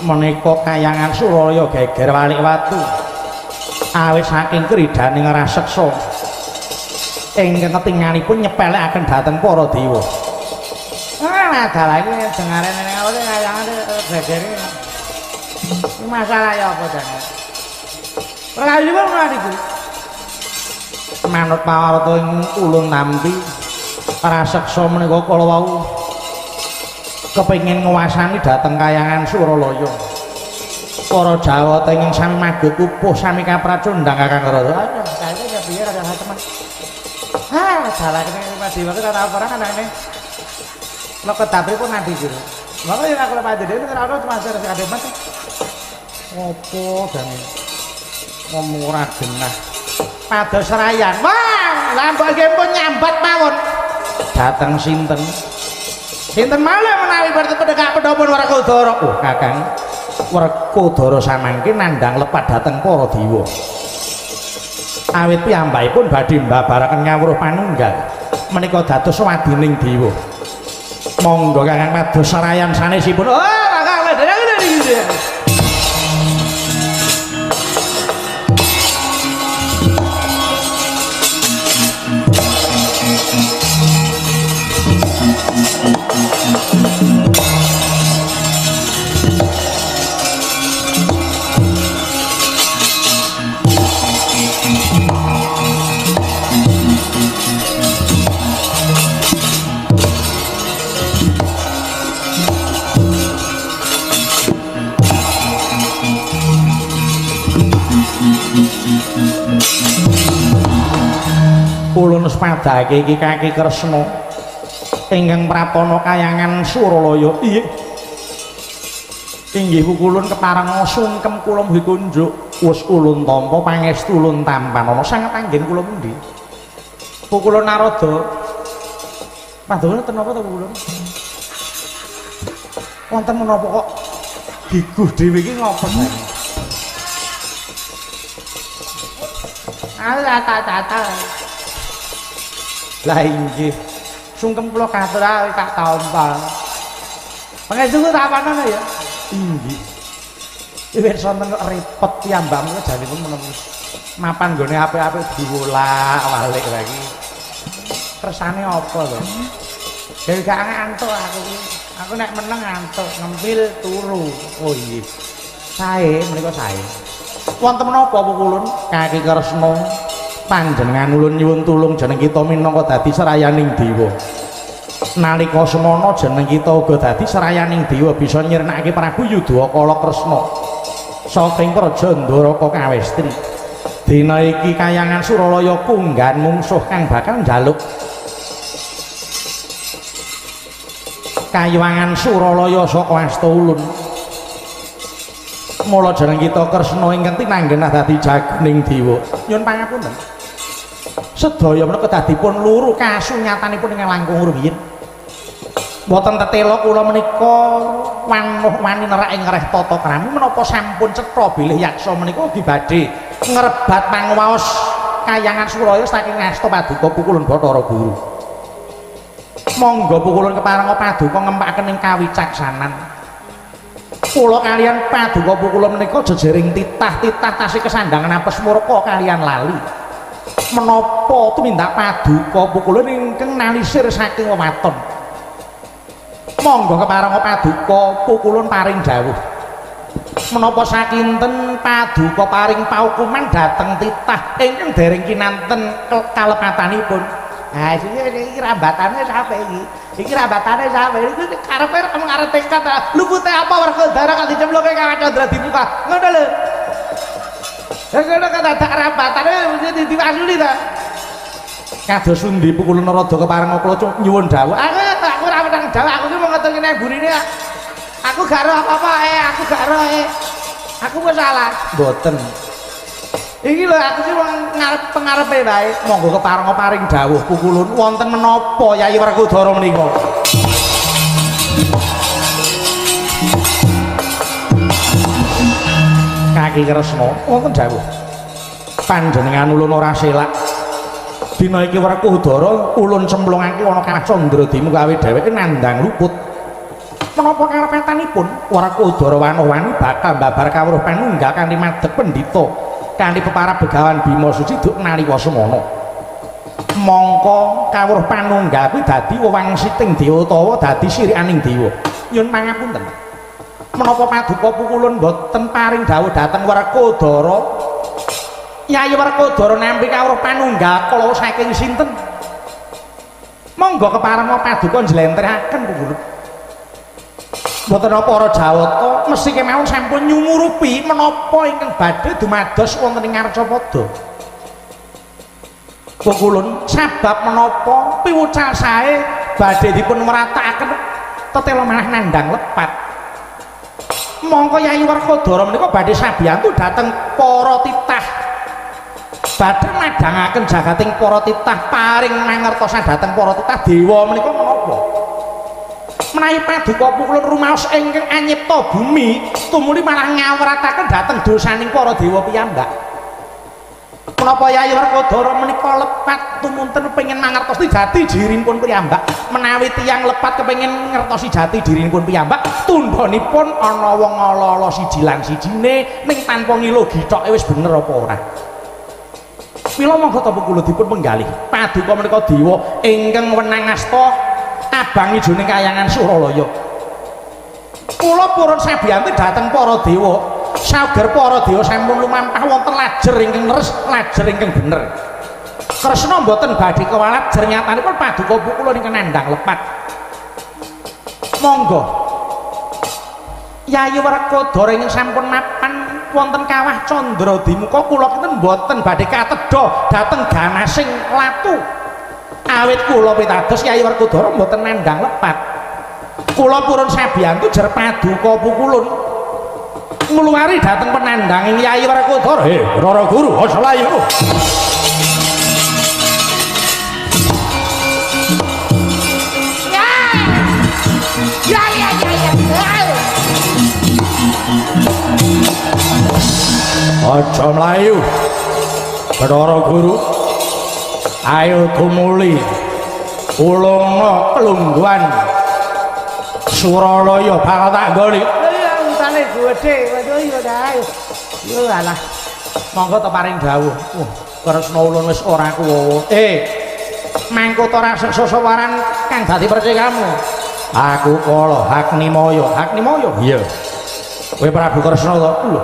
menika kayangan Suralaya geger walik watu awit saking kridaning raseksa ingkang ketinganipun nyepelekaken dhateng para dewa. Masalah iki dengare ning awake kayangan geger iki masalah ya apa jane Prayuwa ngadiku manut pawarta ing ulun nampi raseksa menika kala wau kepengin nguasani dhateng kayangan Suralaya. Para Jawata ingkang sami maget kupuh sami kapracundang Kakang Rada. Ayo, saiki ya piye rada teman. Salah kene Mas Dewa kok ora ora anane. Lek kedapri pun nganti jero. Maka yen aku lepas dhewe nek ora Mas Ade Mas. Opo jane. Ngomong ora genah. Pados Rayan. Wah, lah mbok nggih pun nyambat mawon. Dateng sinten? Sinten malih menawi pendekak pendhapun Werkudara. Oh, Kakang. Werkudara samangke nandhang lepat dhateng para dewa. Awit piyambakipun badhe mbabaraken ngawruh panunggal menika dados wadining dewa. Monggo Kakang pados Rayan sanesipun. Oh, Kakang lha. Ulun sepadake iki Kaki Kresna ingkang prapana kayangan Suralaya. Iya. Inggih pukulun kepareng sungkem kula mugi kunjuk wis ulun tampa pangestu ulun tampan ana sanget anggen kula pundi. Pukulun Narada. Padahal ten napa to pukulun? Wonten menapa kok giguh dhewe iki ngopo to? Tata. Lah inggih. Sungkem kula katur tak tampa. Pangestu tak apane ya? Inggih. Iwit sonten repot piyambak menika janipun menawi mapan nggone apik-apik diwolak-walik lagi. Kersane apa to? Dewe gak ngantuk aku iki. Aku nek meneng ngantuk, ngempil turu. Oh iya. Sae menika sae. Wonten menapa pukulun Kaki Kresna panjenengan ulun nyuwun tulung jeneng kita minangka dadi serayaning dewa. Nalika semana jeneng kita uga dadi serayaning dewa bisa nyirnakake Prabu Yudhakala Kresna saking praja Ndaraka Kawestri. Dina iki kayangan Suralaya kunggan mungsuh kang bakal njaluk kayuwangan Suralaya saka asta ulun. Mula jeneng kita Kresna ingkang tinanggenah dadi jagoning dewa. Nyuwun pangapunten. Sedaya menika kedadipun luru kasunyatanipun ingkang langkung rumiyin. Mboten tetela kula menika wanuh wani nerak ing ngreh tata krami menapa sampun cetha bilih yaksa menika ugi badhe ngrebat pangwaos kayangan Suralaya saking asta paduka pukulun Bathara Guru. Monggo pukulun keparenga paduka ngempakaken ing kawicaksanan. Kula kalian paduka pukulun menika jejering titah-titah tasih kesandangan apes murka kalian lali. Menapa tumindak paduka pukulun ingkang nalisir saking wewaton. Monggo keparenga paduka pukulun paring dawuh. Menapa sakinten paduka paring paukuman dhateng titah ingkang dereng kinanten kalepatanipun. Ha iki rambatane sampe iki. Iki rambatane sampe iki karepe ngarep tekad lupute apa Werkudara kan dicemplungke Kakang Candra dibuka. Ngono lho. Ngono kan dadak rambatane mesti diwasuli ta. Kados pundi pukulun Narada keparenga kula nyuwun dawuh. Aku ora menang dawuh, aku ki mung ngoten kene burine. Aku gak ero apa-apa aku gak ero Aku wis salah. Mboten. Iki lho aku sih ngarep pengarepe wae. Monggo keparenga paring dawuh pukulun wonten menapa Yayi Werkudara menika? Kaki Kresna wonten dawuh. Panjenengan ulun ora selak. Dina iki Werkudara ulun cemplungake ana Kacandra Dimu kawe dheweke nandhang luput. menapa karepetanipun Warakodara wano-wani bakal mbabar kawruh panunggal kanthi madhep pendhita kanthi peparab Begawan Bima Suci duk naliwa semana mongko kawruh panunggal kuwi dadi wewangsiting dewa utawa dadi sirikaning dewa nyuwun pangapunten menapa paduka pukulun boten paring dawuh dhateng Warakodara Yayi Warakodara nampi kawruh panunggal kala saking sinten monggo keparenga paduka njlentrekaken pukulun boten para Jawata mesti kemawon sampun nyumurupi menapa ingkang badhe dumados wonten ing Arcapada. Pukulun sabab menapa piwucal sae badhe dipun meratakaken tetela malah nandhang lepat. Mongko Yayi Warakodara menika badhe sabiyantu dhateng para titah. Badhe madhangaken jagating para titah paring mangertosan dhateng para titah dewa menika menapa? Menawi paduka pukulun rumaos ingkang anyipta bumi tumuli malah ngawrataken dhateng dosaning para dewa piyambak. Menapa Yayi Warakodara menika lepat tumunten pengin mangertosi jati dirinipun piyambak menawi tiyang lepat kepengin ngertosi jati dirinipun piyambak tundhonipun ana wong ala-ala siji lan sijine ning tanpa ngilo githoke wis bener apa ora. Mila monggo ta pukulun dipun penggalih paduka menika dewa ingkang wenang asta abang ijoning kayangan Suralaya. Kula purun sabiyanti dhateng para dewa. Sauger para dewa sampun lumampah wonten lajer ingkang leres, lajer ingkang bener. Kresna mboten badhe kewalat jer nyatanipun paduka pukulun ingkang nandhang lepat. Monggo. Yayi Warakodara ingkang sampun mapan wonten kawah Candradimuka kula kinten mboten badhe katedha dhateng ganasing latu. Awit kula pitados Yayi Warakodara mboten nandhang lepat. Kula purun sabiyantu jer paduka pukulun ngluwari dhateng penandhanging Yayi Warakodara. Rara Guru aja layu. Aja mlayu. Rara Guru ayo tumuli ulungna kelungguhan Suralaya bakal tak goli. Ya untane gedhe waduh ya ayo. Yo alah. Monggo to paring dawuh. Kresna ulun wis ora kuwowo. Mangko to raseksa sawaran kang dadi percikamu. Aku Kala Haknimaya. Haknimaya? Iya. Kowe Prabu Kresna to? Lho.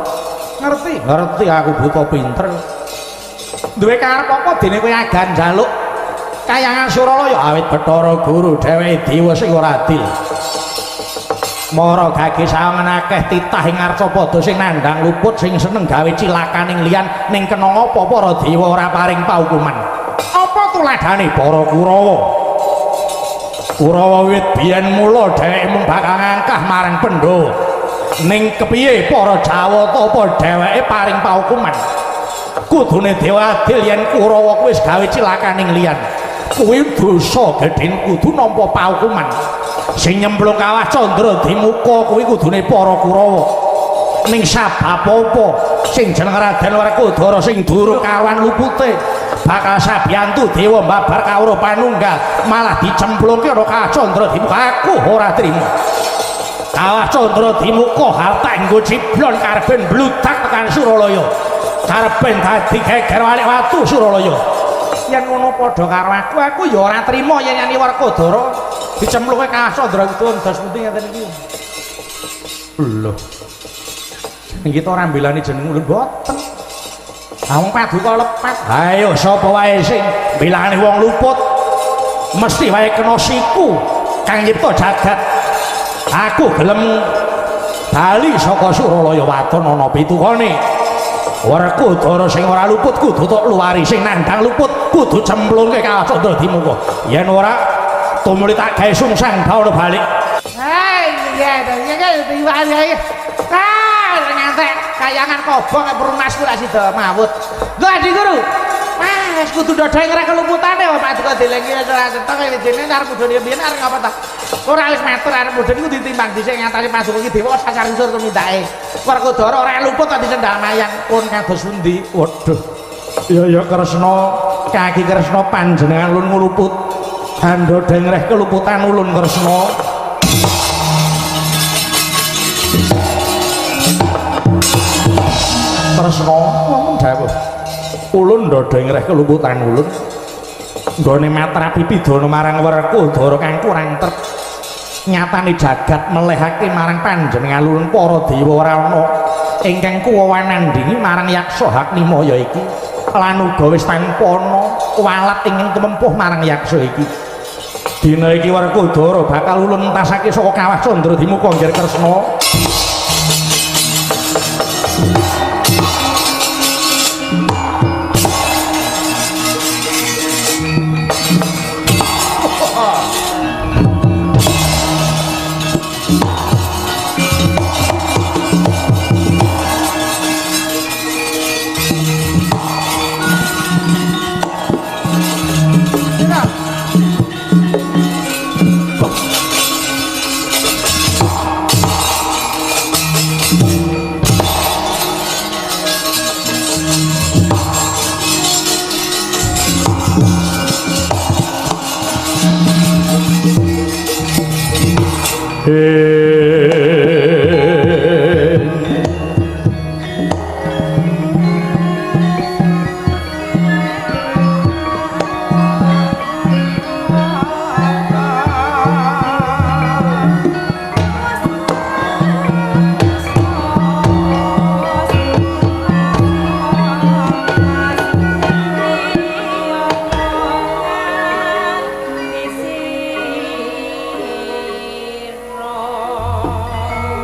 Ngerti? Ngerti aku buta pinter. Duwe karep apa dene kowe agan njaluk kayangan Suralaya awit Bathara Guru dheweke dewa sing ora adil. Mara gage sawangen akeh titah ing Arcapada sing nandhang luput sing seneng gawe cilakaning liyan ning kena apa para dewa ora paring paukuman. Apa tuladhane para Kurawa? Kurawa wit biyen mula dheweke mung bakal ngangkah marang Pandhawa. Ning kepiye para Jawata apa dheweke paring paukuman? Kudune dewa adil yen Kurawa wis gawe cilakaning liyan. Kuwi dosa gedhen kudu nampa paukuman. Sing nyemplung kawah Candradimuka kuwi kudune para Kurawa. Ning sabab apa sing jeneng Raden Warakodara sing durung kawan lupute bakal sabiyantu dewa mbabar kawruh panunggal malah dicemplungke ana kawah Candradimuka. Aku ora trima. Kawah Candradimuka harta nggo ciblon karepen bludak tekan Suralaya. Karepen dadi geger walik watu Suralaya. Yen ngono padha karo aku ya ora trima yen Yayi Warakodara dicemplungke kawah Candradimuka ndas pundi ngeten iki. Lho. Iki to ora mbelani jeneng ulun boten. Wong paduka lepat. Ayo sapa wae sing mbelani wong luput mesti wae kena siku kang nyipta jagat. Aku gelem bali saka Suralaya waton ana pitukane. Warakodara sing ora luput kudu tok luwari, sing nandhang luput kudu cemplungke kawah Candradimuka. Yen ora tumuli tak gawe sungsang bawa balik. Iya, iya, ngantek kayangan kobong perumas ku lak sida mawut. Lho Adi Guru. Wes kudu dodho ngrek keluputane wae paduka dilengi ora cetok wijine arep kudune biyen arep ngapa ta? Ora wis matur arep mudhun iku ditimbang dhisik nyatane paduka iki dewa sasar unsur tumindake. Warakodara ora luput kok dicendhal mayang pun kados pundi? Waduh. Ya Kresna, kaki Kresna panjenengan ulun ngluput. Andha dengreh keluputan ulun Kresna. Tresna ngomong dawuh. Ulun ndodho ngreh kelumputan ulun. Nggone matrapi pidana marang Werkudara kang kurang trep. Nyatane jagat melehake marang panjenengan ulun para dewa ora ana ingkang kuwawa nandhingi marang yaksa Haknimaya iki. Lan uga wis tanpa ana walat ingkang tumempuh marang yaksa iki. Dina iki Werkudara bakal ulun entasake saka kawah Candradimuka nggih Kresna.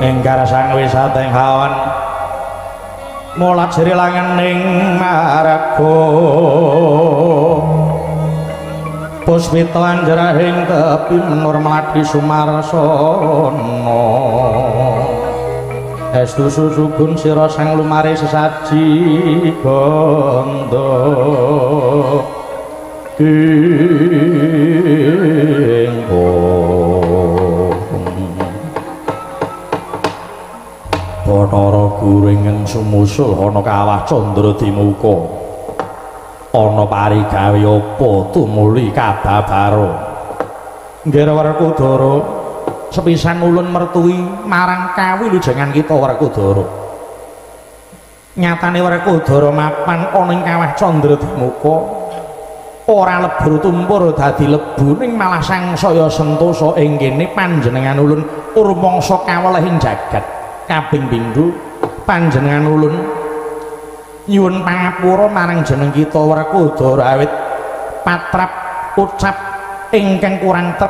Enggar sang wisateng hawan mulat siri langening maraga puspita anjrahing tepi menur melati sumarsana estu susugun sira sang lumare sesaji bandha Bathara guringen sumusul ana kawah Candradimuka ana parigawe apa tumuli kababaro nggih Werkudara sepisan ulun mertui marang kawilujengan kita Werkudara nyatane Werkudara mapan ana ing kawah Candradimuka ora lebur tumpur dadi lebu ning malah sangsaya sentosa ing kene panjenengan ulun urmangsa kawelehing jagat kaping pindho panjenengan ulun nyuwun pangapura marang jeneng kita Werkudara awit patrap ucap ingkang kurang tep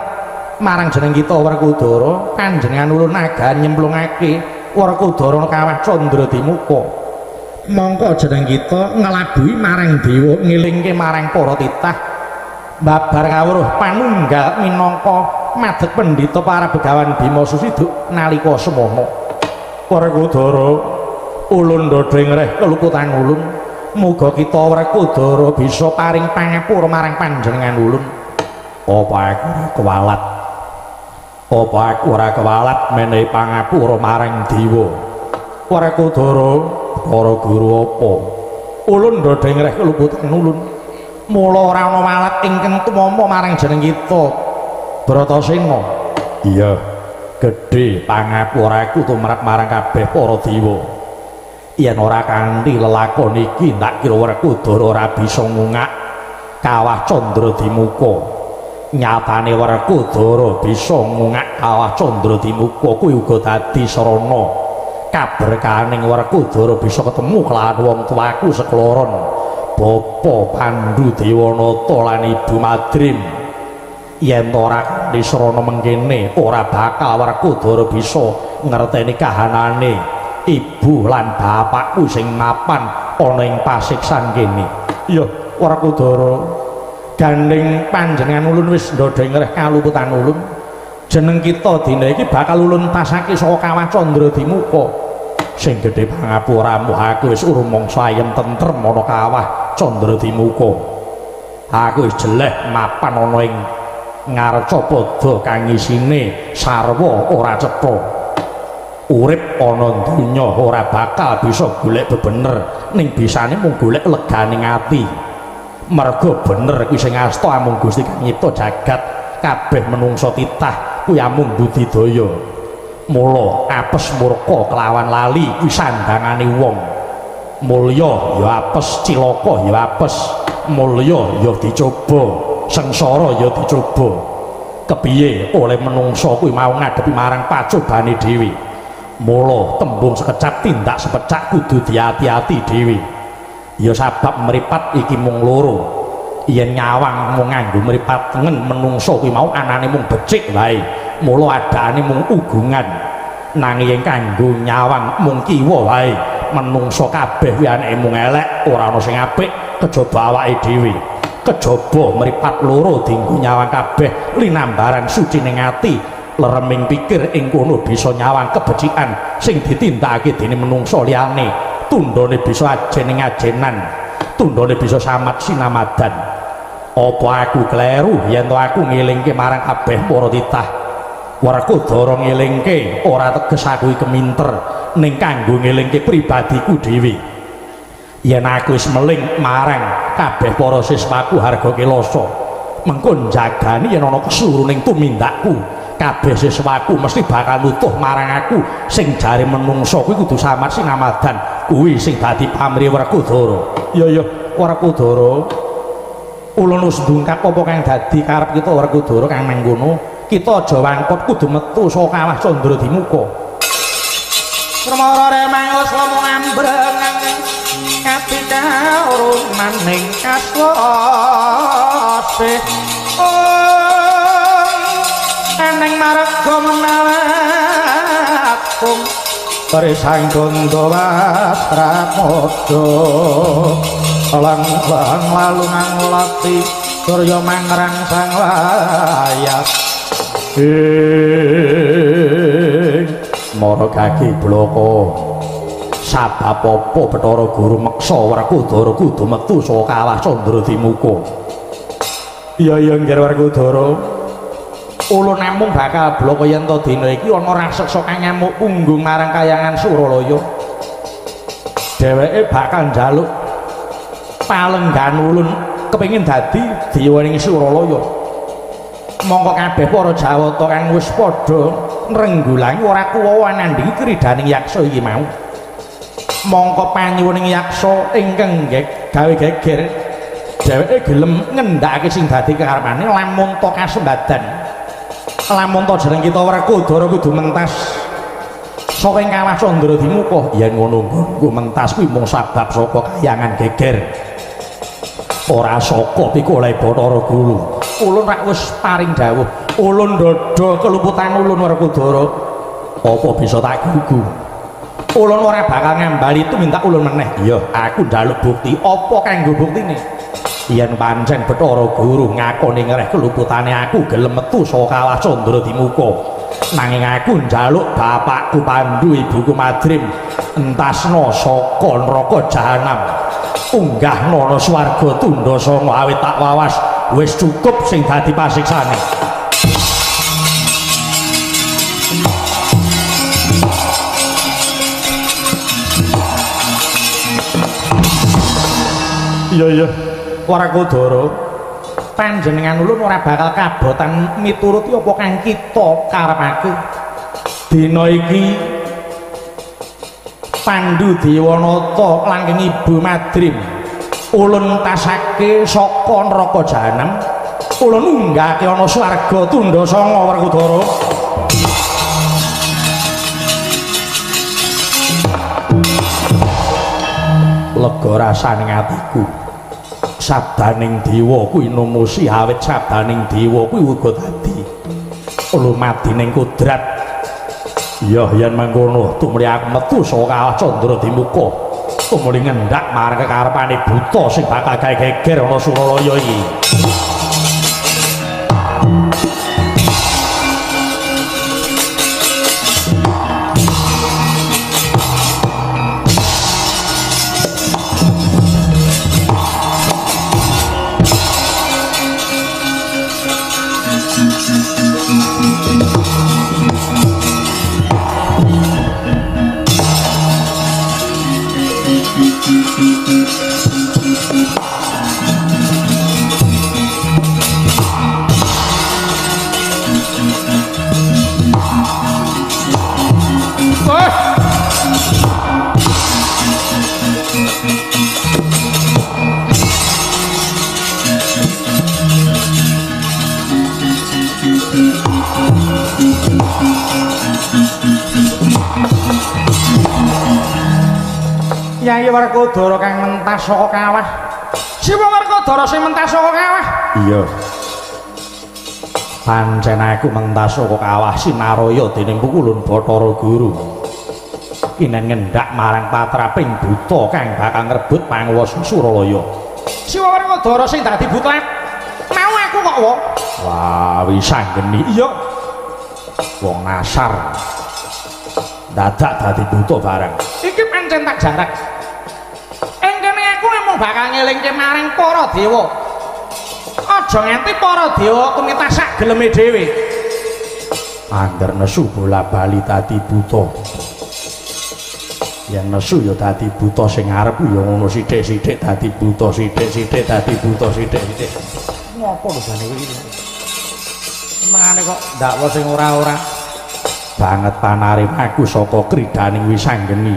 marang jeneng kita Werkudara panjenengan ulun agan nyemplungake Werkudara kawah Candradimuka mongko jeneng kita nglabuhi marang dewa ngilingke marang para titah babar kawruh panunggal minangka madeg pendhita para begawan Bima Susiduk nalika semana Werkudara ulun ndodho ngreh kelupatan ulun muga kita Werkudara bisa paring pangapura marang panjenengan ulun apa aku ora kewalat menehi pangapura marang dewa Werkudara para guru apa ulun ndodho ngreh kelupatan ulun mula ora ana walat ingkang tumama marang jeneng kita Bratasena iya gedhe pangapuraku tumrap marang kabeh para dewa yen ora kanthi lelakon iki tak kira Werkudara ora bisa ngungak kawah Candradimuka nyatane Werkudara bisa ngungak kawah Candradimuka kuwi uga dadi sarana kaberkahaning Werkudara bisa ketemu kelawan wong tuaku sekloron Bapa Pandhu Dewanata lan Ibu Madrim yen ora disrana mengkene ora bakal Werkudara bisa ngerteni kahanane ibu lan bapakku sing mapan ana ing pasiksan kene iya Werkudara gandeng panjenengan ulun wis ndodho ngreh kalumputan ulun jeneng kita dina iki bakal ulun tasake saka kawah Candradimuka sing gedhe pangapuramu aku wis urmangsa ayem tentrem ana kawah Candradimuka aku wis jeleh mapan ana ing ngarca pada kang isine sarwa ora cetha urip ana donya ora bakal bisa golek bebener ning bisane mung golek leganing ati merga bener kuwi sing asta amung Gusti kang nyipta jagat kabeh menungsa titah kuwi amung budidaya Mula apes murka kelawan lali kuwi sandangane wong. Mulya ya apes, cilaka ya apes. Mulya ya dicoba, sengsara ya dicoba. Kepiye oleh menungsa kuwi mau ngadepi marang pacobane dhewe. Mula tembung sekecap tindak sepecak kudu diati-ati dhewe. Ya sabab mripat iki mung loro. Yen nyawang mung nganggo mripat tengen menungsa kuwi mau anane mung becik wae. Mula adane mung ugungan. Nanging kanggo nyawang mung kiwa wae. Menungsa kabeh kuwi anake mung elek, ora ana sing apik kejaba awake dhewe. Kejaba mripat loro dienggo nyawang kabeh linambaran sucining ati. Lereming pikir ing kono bisa nyawang kebecikan sing ditindakake dening menungsa liyane. Tundhone bisa ajening ajenan, tundhone bisa samat sinamadan. Apa aku kleru yen to aku ngelingke marang kabeh para titah? Werkudara ngelingke ora teges aku iki keminter ning kanggo ngelingke pribadiku dhewe. Yen aku wis meling marang kabeh para siswaku harga kelasa, mengko jagani yen ana kesuruning tumindakku, kabeh siswaku mesti bakal nutuh marang aku. Sing jare menungsa kuwi kudu samar sinamadan, kuwi sing dadi pamrih Werkudara. Ya Werkudara, ulun wis ndungkap apa kang dadi karep kita Werkudara kang mangkono. Kita aja wangkut kudu metu saka kawah Candradimuka. Kramara remang lamu ambreng ati kawruh maning kaswase. Eneng marga menawakung Parisang Gondo Wasramodo lang-lang lalu nglati Surya mangrang sang layas. Mara kaki bloko sabab apa Bathara Guru meksa Werkudara kudu metu saka kawah Candradimuka. Iya nggih Werkudara, ulun namung bakal bloko yen to dina iki ana raseksa kang ngamuk punggung marang Kahyangan Suralaya. Dheweke bakal njaluk palenggan ulun kepengin dadi diwaning Suralaya. Mongko kabeh para Jawata kang wis padha nrenggulangi ora kuwawa nandhingi kridaning yaksa iki mau. Mongko panyuwuning yaksa ingkang gawe geger dheweke gelem ngendhakake sing dadi karepane lamun to kasembadan. Lamun to jeneng kita Werkudara kudu mentas saka ing kawah Candradimuka. Yen ngono nggo mentas kuwi mung sabab saka Kahyangan geger. Ora saka pikoleh Bathara Guru. Ulun rak wis paring dawuh, ulun ndodho keluputan ulun Werkudara. Apa bisa tak gugu? Ulun ora bakal ngambali tumindak ulun meneh. Iya, aku njaluk bukti. Apa kanggo buktine? Yen pancen Bathara Guru ngakoni ngreh keluputane aku gelem metu saka kawah Candradimuka. Nanging aku njaluk bapakku Pandhu ibuku Madrim entasna saka neraka jahanam. Unggah nana swarga tundha sanga awit tak wawas. Wis cukup sing dadi pasiksane. Iya Werkudara, panjenengan ulun ora bakal kabotan mituruti apa kang kita karepake. Dina iki Pandhu Dewanata langking Ibu Madrim ulun tasake saka neraka jahanam, ulun unggahake ana swarga tundha sanga Werkudara. Lega rasaning atiku. Sabdaning dewa kuwi numusi awit sabdaning dewa kuwi uga dadi lumadining kodrat. Ya yen mangkono tumrih aku metu saka kawah Candradimuka. Tumuli ngendhak marang kekarepane buta sing bakal gawe geger ana Suralaya iki. Werkodara kang mentas saka kawah. Siwa Werkodara sing mentas saka kawah. Iya. Pancen aku mentas saka kawah sinaraya dening pukulun Bathara Guru. Kinen ngendak marang patraping buta kang bakal ngrebut panguwasa Suralaya. Siwa Werkodara sing dadi buta. Mau aku kok wong. Wah, Wisanggeni. Iya. Wong nasar. Dadak dadi buta bareng. Iki pancen tak jarak. Engkene aku mung bakal ngelingke maring para dewa. Aja nganti para dewa kumita sak geleme dhewe. Angger nesu bola-bali dadi buta. Yen nesu ya dadi buta sing arep ya ngono sithik-sithik dadi buta, sithik-sithik dadi buta, sithik-sithik. Ngopo lho jane iki? Mangane kok ndakwa sing ora-ora banget panarip aku saka kridaning Wisanggeni.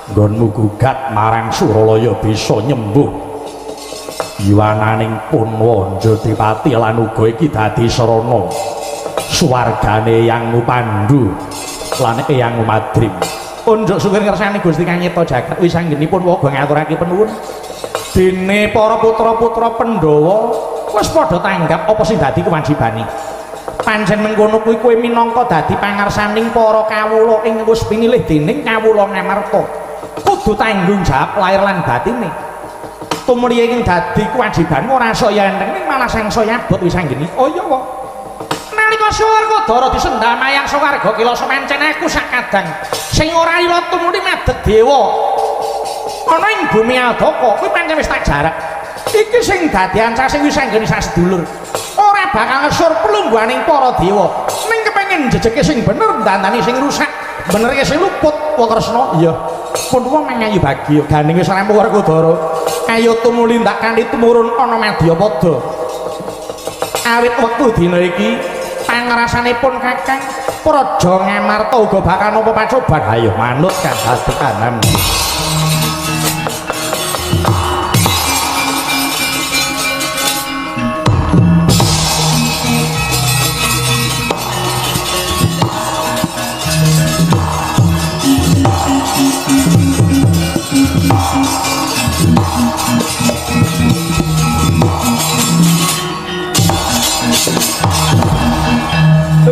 Nggonmu gugat marang Suralaya bisa nyembuh yuwananing Punwa Jodipati lan uga iki dadi sarana swargane Eyangmu Pandhu lan Eyangmu Madrim. Unjuk syukur ngersani Gusti Kang Nyipta jagat Wisanggeni pun uga ngaturake penuwun dene para putra-putra Pandhawa wis padha tanggap apa sing dadi kewajibane. Pancen mengkono kuwi kowe minangka dadi pangarsaning para kawula ing wis pinilih dening kawula Ngamarta. Kudu tanggung jawab lahir lan batine. Tumrih ing dadi kewajibanmu ora saya enteng ning malah sangsaya abot Wisanggeni. Oh iya wae. Nalika Werkodara disendhal mayang swarga kila semencen aku sakadang sing ora ila tumuli madeg dewa. Ana ing bumi Adaka kuwi pancen wis tak jarak. Iki sing dadi ancasing Wisanggeni sak sedulur. Ora bakal ngesur pelungguhaning para dewa. Ning kepengin jejeke sing bener dandani sing rusak, benerke sing luput wa Kresna. Iya. Pun wong mangayu bagya ganing wis rempuh Werkodara. Ayo tumuli ndak kanthi tumurun ana Madyapada. Awit wektu dina iki pangrasanipun Kakang Praja Ngamarta uga bakal nampa pacoban. Ayo manut Kang Hadekanan.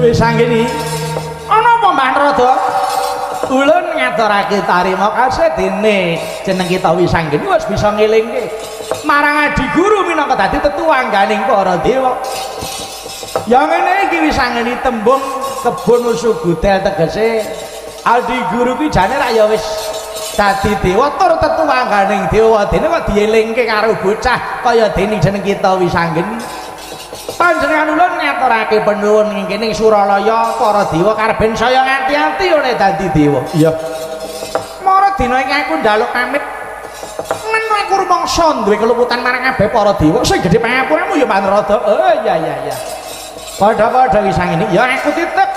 Wisanggeni ana apa Mbah Narada? Ulun ngaturake tarima kasih dene jeneng kita Wisanggeni wis bisa ngelingke marang Adi Guru minangka dadi tetuangganing para dewa. Ya ngene iki Wisanggeni tembung kebon usu budel tegese Adi Guru ki jane ra ya wis dadi dewa tur tetuangganing dewa dene kok dielingke karo bocah kaya dene jeneng kita Wisanggeni. Panjenengan ulun ngaturake penuwun ing kene Suralaya para dewa karben saya ngati-ati oleh dadi dewa. Iya. Mara dina iki aku njaluk pamit. Menawa aku rumangsa duwe keluputan marang kabeh para dewa sing gedhe pangapuramu ya Panrada. Oh iya. Padha-padha Wisanggeni. Ya aku titip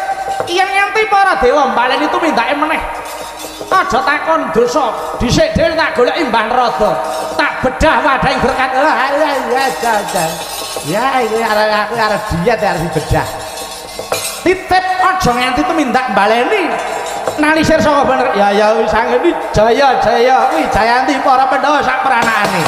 yen nganti para dewa baleni tumindake meneh. Aja takon dosa, dhisik dhewe tak goleki Mbah Narada. Tak bedah wadaing berkat. Ya, iki aku arep diet arep dibedah. Titip aja nganti tumindak baleni. Nalisir saka bener. Ya Wisanggeni jaya wijayanti para Pandhawa sak peranane.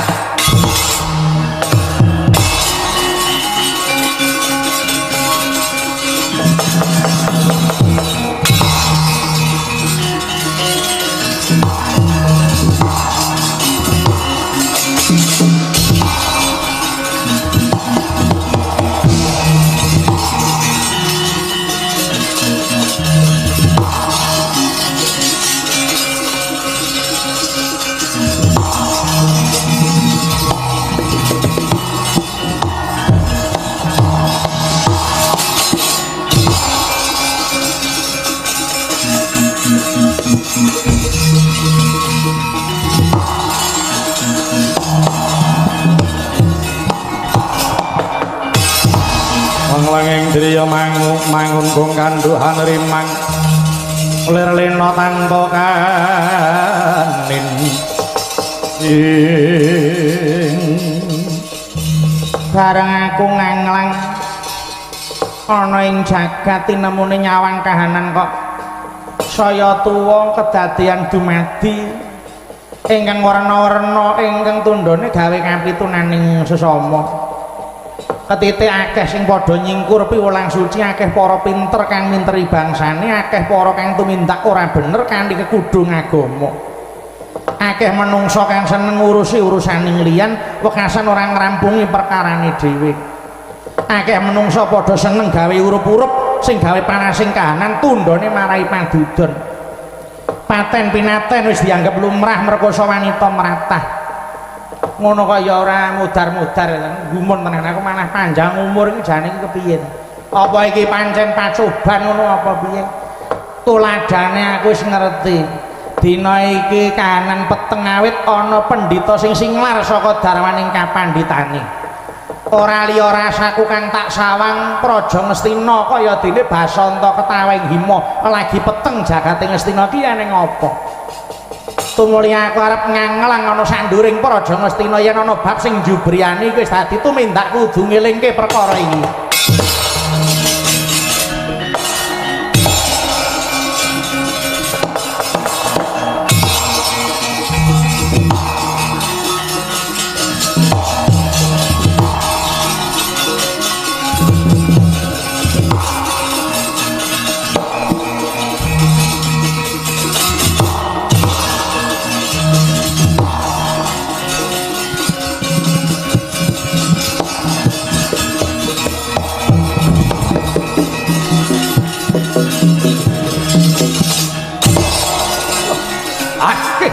Langeng driya mangun gong kanduhan rimang lir-lena tanpa kanin bareng aku nganglang ana ing jagat tinemune nyawang kahanan kok saya tuwa kedadian dumadi ingkang warna-warna ingkang tundhone gawe kapitunaning sesama. Ketite akeh sing padha nyingkur piwulang suci, akeh para pinter kang minteri bangsane, akeh para kang tumindak ora bener kanthi kekudung agama. Akeh menungso kang seneng ngurusi urusaning liyan, wekasan ora ngrampungi perkarane dhewe. Akeh menungso padha seneng gawe urup-urup sing gawe panasing kahanan tundhone marai padudon. Paten pinaten wis dianggep lumrah merkosa wanita meratah. Ngono kaya ora mudar-mudar gumun tenan aku malah panjang umur iki jane iki kepiye apa iki pancen pacoban ngono apa piye tuladane aku wis ngerti dina iki kahanan peteng awit ana pendhita sing singlar saka darmaning kapandhitane ora liya rasaku kang tak sawang Praja Ngastina kaya dene Basanta Ketaweng Hima lagi peteng jagate Ngastina ki ning apa tumuli aku arep ngangelang ana sanduring Praja Ngastina yen ana bab sing jubriyani wis dadi tumindak kudu ngelingke perkara iki.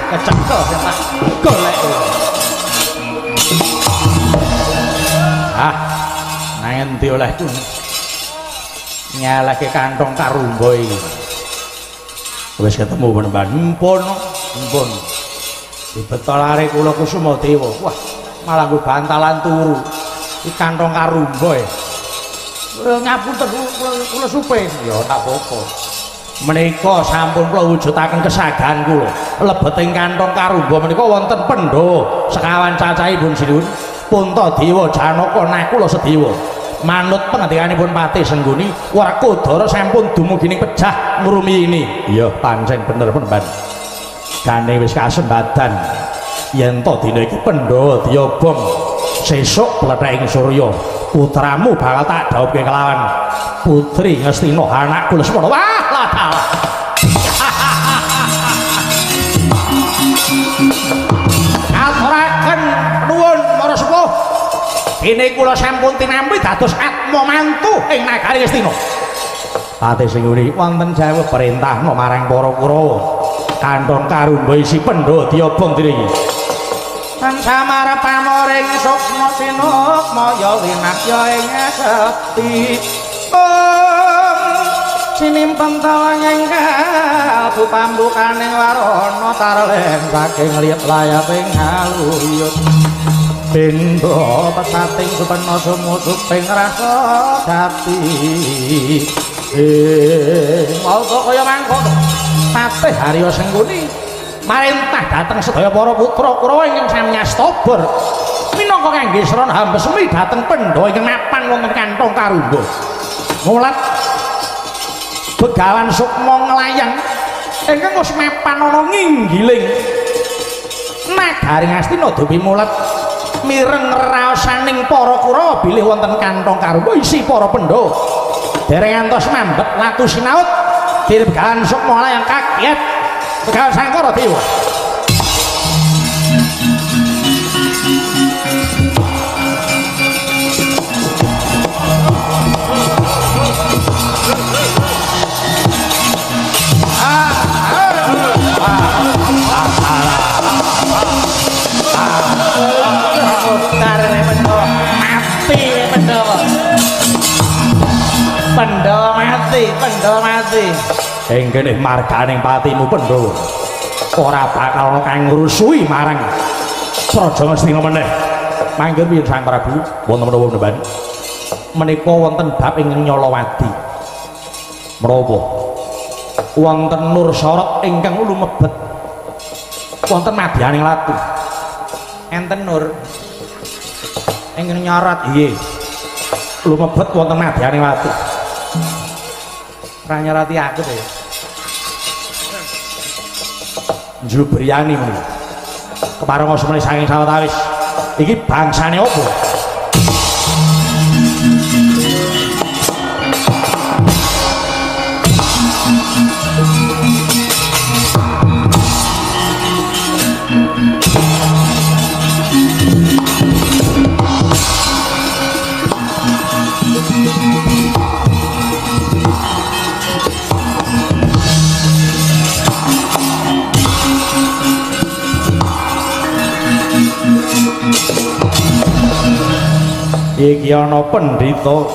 Kecekel tak golek. Nang endi olehku? Nyalahke kantong karumba iki. Wis ketemu bener-bener mpun. Dibetol arek kula Kusuma Dewa. Wah, malah nggo bantalan turu. Iki kantong karumba e. Ngapunten kula supe. Ya tak apa-apa. Menika sampun kula wujudaken kesagahan kula lebeting kantong karumba menika wonten pendha sekawan cacahipun sinuwun Puntadewa Janaka Nakula Sedewa manut pengendikanipun Patih Sengguni Werkudara sampun dumugi ning pejah ngrumiyini iya pancen bener Pan gane wis kasembadan yen to dina iki pendha diobong sesuk plething surya putramu bakal tak dhawuhke kelawan Putri Ngastina anakku Lesmana. Wah, latala. Aturaken nuwun para sepuh. Dene kula sampun tinampi dados atma mantu ing nagari Ngastina. Patih Sengguni wonten jawab perintahna marang para Kurawa. Kantong karumba isi pendha diobong dina iki. Sang samara pamoring sukma sinukmaya winasya ing sekti. Sinimpen tawang enggal pambukaning warana tarleng saking liat layaping haluyut pindha pesating supena sumusuk ping rasa jati monggo kaya mangkono Patih Harya Sengguni marintah dhateng sedaya para putra Kurawa ingkang sami astobor minangka kangge srana hambesmi dhateng pendha ingkang mapan wonten kantong karumba mulat Begawan Sukma nglayang ingkang wis mapan ana nginggiling nagari Ngastina dupi mulat mireng raosaning para Kurawa bilih wonten kantong karumba isi para pendha dereng ngantos mambet latu sinaut dene Begawan Sukma nglayang kaget Begawan Sangkara Dewa Pendhawa mati ing kene marganing patimu Pandhawa ora bakal ana kang ngrusuhi marang Praja Ngastina meneh manggen piye Sang Prabu wonten menapa mbeban menika wonten bab ingkang Nyalawadi menapa wonten nur sorot ingkang lumebet wonten madyaning latu enten nur ingkang nyorot nggih lumebet wonten madyaning latu ora nyarati aku to ya. Jubriyani menika. kepareng semene saking sawetawis iki bangsane apa iki ana pendhita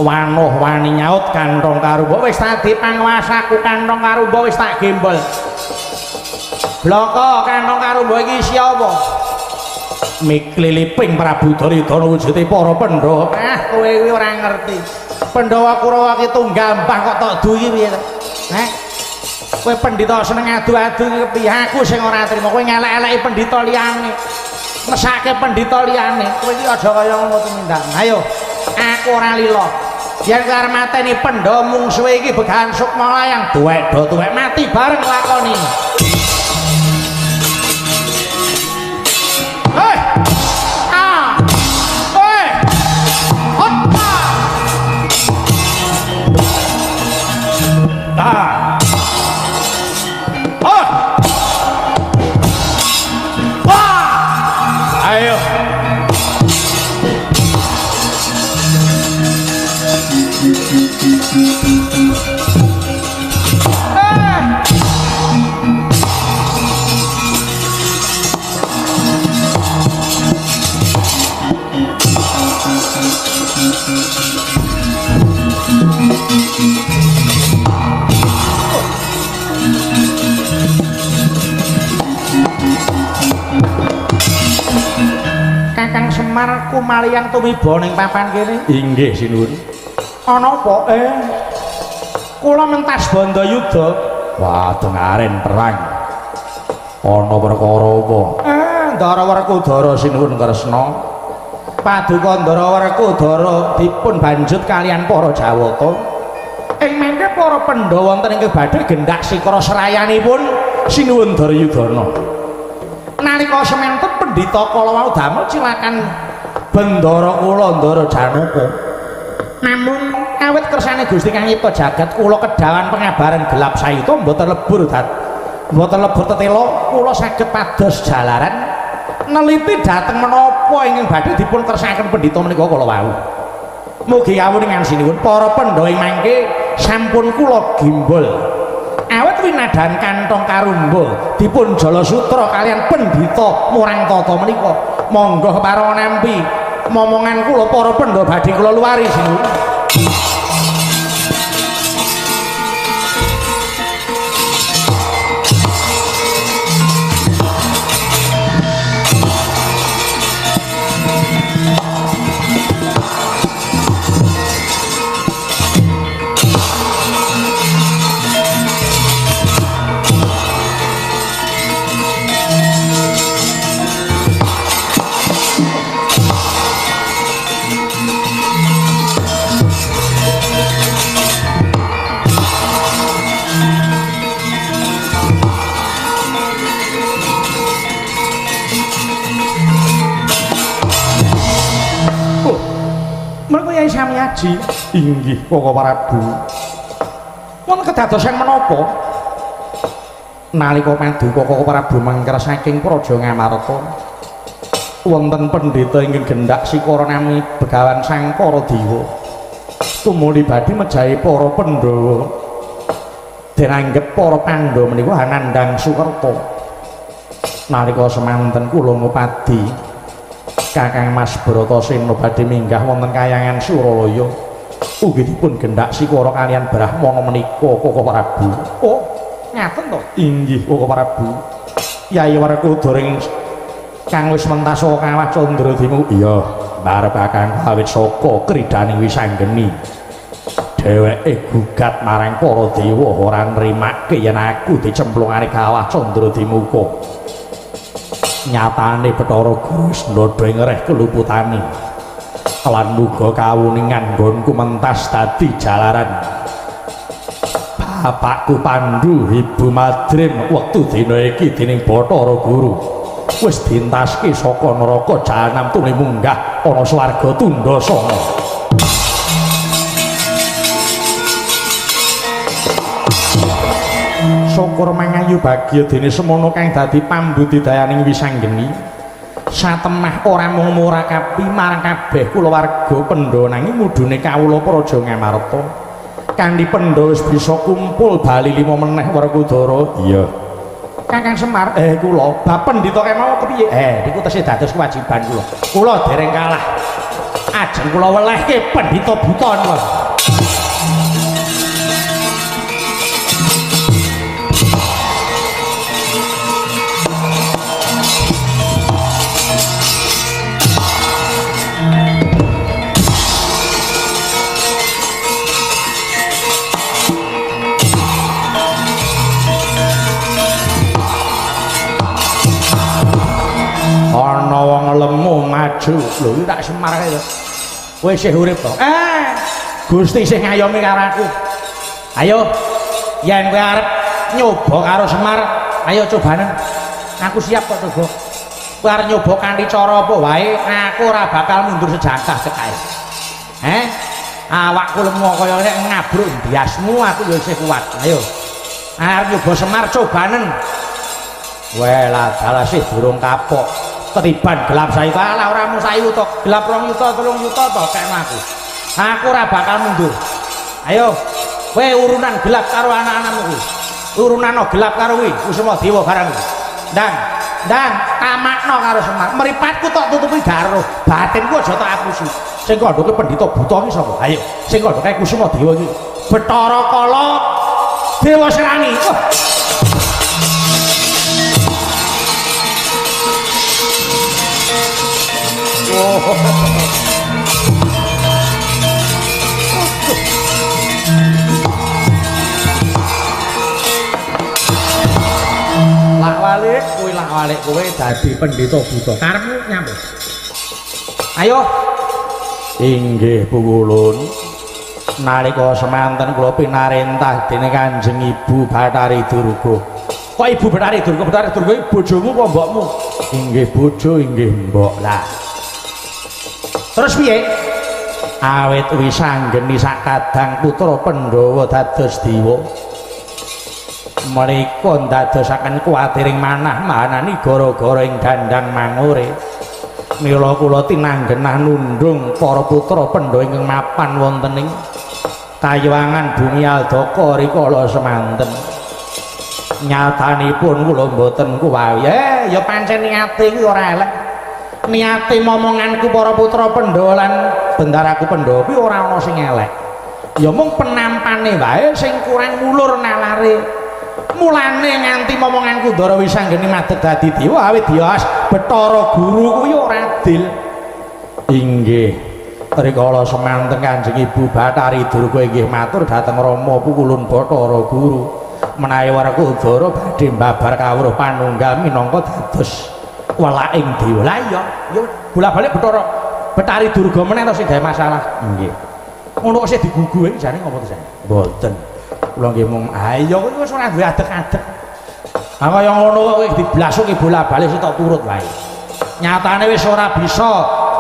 wanuh wani nyaut kantong karumba wis tak dipangwasaku kantong karumba wis tak gembol bloko kantong karumba iki siapa mikliliping Prabu Duryudana wujude para Pandhawa kowe kuwi ora ngerti Pandhawa Kurawa ki tunggampah kok tok duwi piye to kowe pendhita seneng adu-adu iki piye aku sing ora trima kowe ngelek-eleki pendhita liyane mesake pendhita liyane kowe iki aja kaya ngono tumindak ayo aku ora lila yen arep mateni Pandhawa mungsuhe iki begahan Sukmalayang duwek do tuwek mati bareng lakoni ayo Kakang Semar Kumalayang tumiba ning papan kene. Inggih sinuwun. Ana apa? Kula mentas Bandayuda. Wah, dengaren perang. Ana perkara apa? Ndara Werkudara sinuwun Kresna. Paduka Ndara Werkudara dipun banjut kalian para Jawata. Ing mangke para Pandhawa wonten ing badhe gendhak sikara serayanipun sinuwun Duryudana. Nalika semanten pendhita kala wau damel cilakan Bendara kula Ndara Janaka. Namun awit kersane Gusti Kang Nyipta jagat kula kedawan pengabaran gelap sayita mboten lebur tetela kula saged pados jalaran neliti dhateng menapa ingkang badhe dipun kersakaken pendhita menika kala wau. Mugi kawuningan sinuwun para Pandhawa ing mangke sampun kula gimbol. Awet winadan kantong karumba dipun jala sutra kalian pendhita murang tata menika monggo kepareng nampi momongan kula para Pandhawa badhe kula luwari sinuwun. Samiyaji inggih Koko Prabu. Wonten kedadosan menapa? Nalika paduka Koko Prabu mangker saking Praja Ngamarta wonten pendhita ingkang gendhak sikara nami Begawan Sangkara Dewa. Tumuli badhe mejahi para Pandhawa. Den anggep para Pandhawa menika hanandang Sukerta. Nalika semanten kula ngupadi Kakang Mas Bratasena badhe minggah wonten kayangan Suralaya ugi dipun gendhak sikara kaliyan Brahmana menika Koko Prabu. Oh, ngaten to? Inggih Koko Prabu. Yayi Werkudara kang wis mentas saka kawah Candradima. Iya, barepaken awit saka kridaning wisanggeni. Dheweke gugat marang para dewa ora nrimake yen aku dicemplungake kawah Candradima. Nyatane Bathara Guru ndodho ngreh keluputane lan muga kawuningan nggonku mentas dadi jalaran bapakku Pandhu Ibu Madrim wektu dina iki dening Bathara Guru wis dientaske saka neraka jahanam tune munggah ana swarga tundha sanga. Syukur mangayu bagya dene semono kang dadi pambudidayaning Wisanggeni. Satemah ora mung murakapi marang kabeh kulawarga Pendha nanging mudune kawula praja Ngamarta. Kanthi Pendha wis bisa kumpul bali 5 meneh Werkudara. Iya. Kakang Semar, kula bab pendhita kemawon kepiye? Niku tesih dados kewajiban kula. Kula dereng kalah. Ajeng kula welehke pendhita buta niku. Ana wong lemu maju lho iki tak Semar kae ya. Kowe isih urip to? Gusti isih ngayomi karo aku. Ayo yen kowe arep nyoba karo Semar, ayo cobanen. Aku siap kok coba. Kowe arep nyoba kanthi cara apa wae, aku ora bakal mundur sejangkah cekae. Awakku lemu kaya nek ngabruk biasmu aku ya isih kuat. Ayo. Arep nyoba Semar cobanen. Lah dalah sih durung kapok. Ketiban gelap saiki ala ora mung sayu to, gelap 2 yuta 3 yuta to kene aku. Aku ora bakal mundur. Ayo, kowe urunan gelap karo anak-anakmu kuwi. Urunano gelap karo kuwi, Kusuma Dewa barang kuwi. Ndang, tamakno karo Semar. Mripatku tok tutupi garo, batinku aja tak apusi. Sing kandhake pendhita buta iki sapa? Ayo, sing kandhake Kusuma Dewa iki. Bathara Kala Dewa Serani. Lak walik kowe dadi pendhita buta. Karepmu nyambut. Ayo. Inggih Bu Wulun. Nalika semanten kula pinarentah dening Kanjeng Ibu Bathari Durga. Kok Ibu Bathari Durga? Bathari Durga iki bojomu apa mbokmu? Inggih bojo, inggih mbok. Lah. Terus piye? Awit Wisanggeni sakadang putra Pandhawa dados dewa. Menika ndadosaken kuwatiring manah manani gara-gara ing dandang mangure. Mila kula tinanggenah nundung para putra Pandhawa ingkang mapan wonten ing Kayuwangan Bumi Aldaka rikala semanten. Nyatanipun kula mboten kuwawi. Ya pancen niate iki ora elek. Niate momonganku para putra Pandhawa lan bendaraku Pandhawa kuwi ora ana sing elek. Ya mung penampane wae sing kurang mulur nalare. Mulane nganti momonganku Ndara Wisanggeni madeg dadi dewa awit dias Bathara Guru kuwi ora adil. Inggih. Rikala semanten Kanjeng Ibu Bathari Durga inggih matur dhateng Rama Pukulun Bathara Guru. Menawi Werkudara badhe mbabar kawruh panunggal minangka dados walaing dewa. Lah iya, ya bola-balik Bathari Durga meneh to sing gawe masalah. Nggih. Ngono kok sing digugu iki jane ngopo to jane? Mboten. Kula nggih mung ayo kowe wis ora duwe adeg-adeg. Ha kaya ngono kok kowe diblasuki bola-balik sik tok turut wae. Nyatane wis ora bisa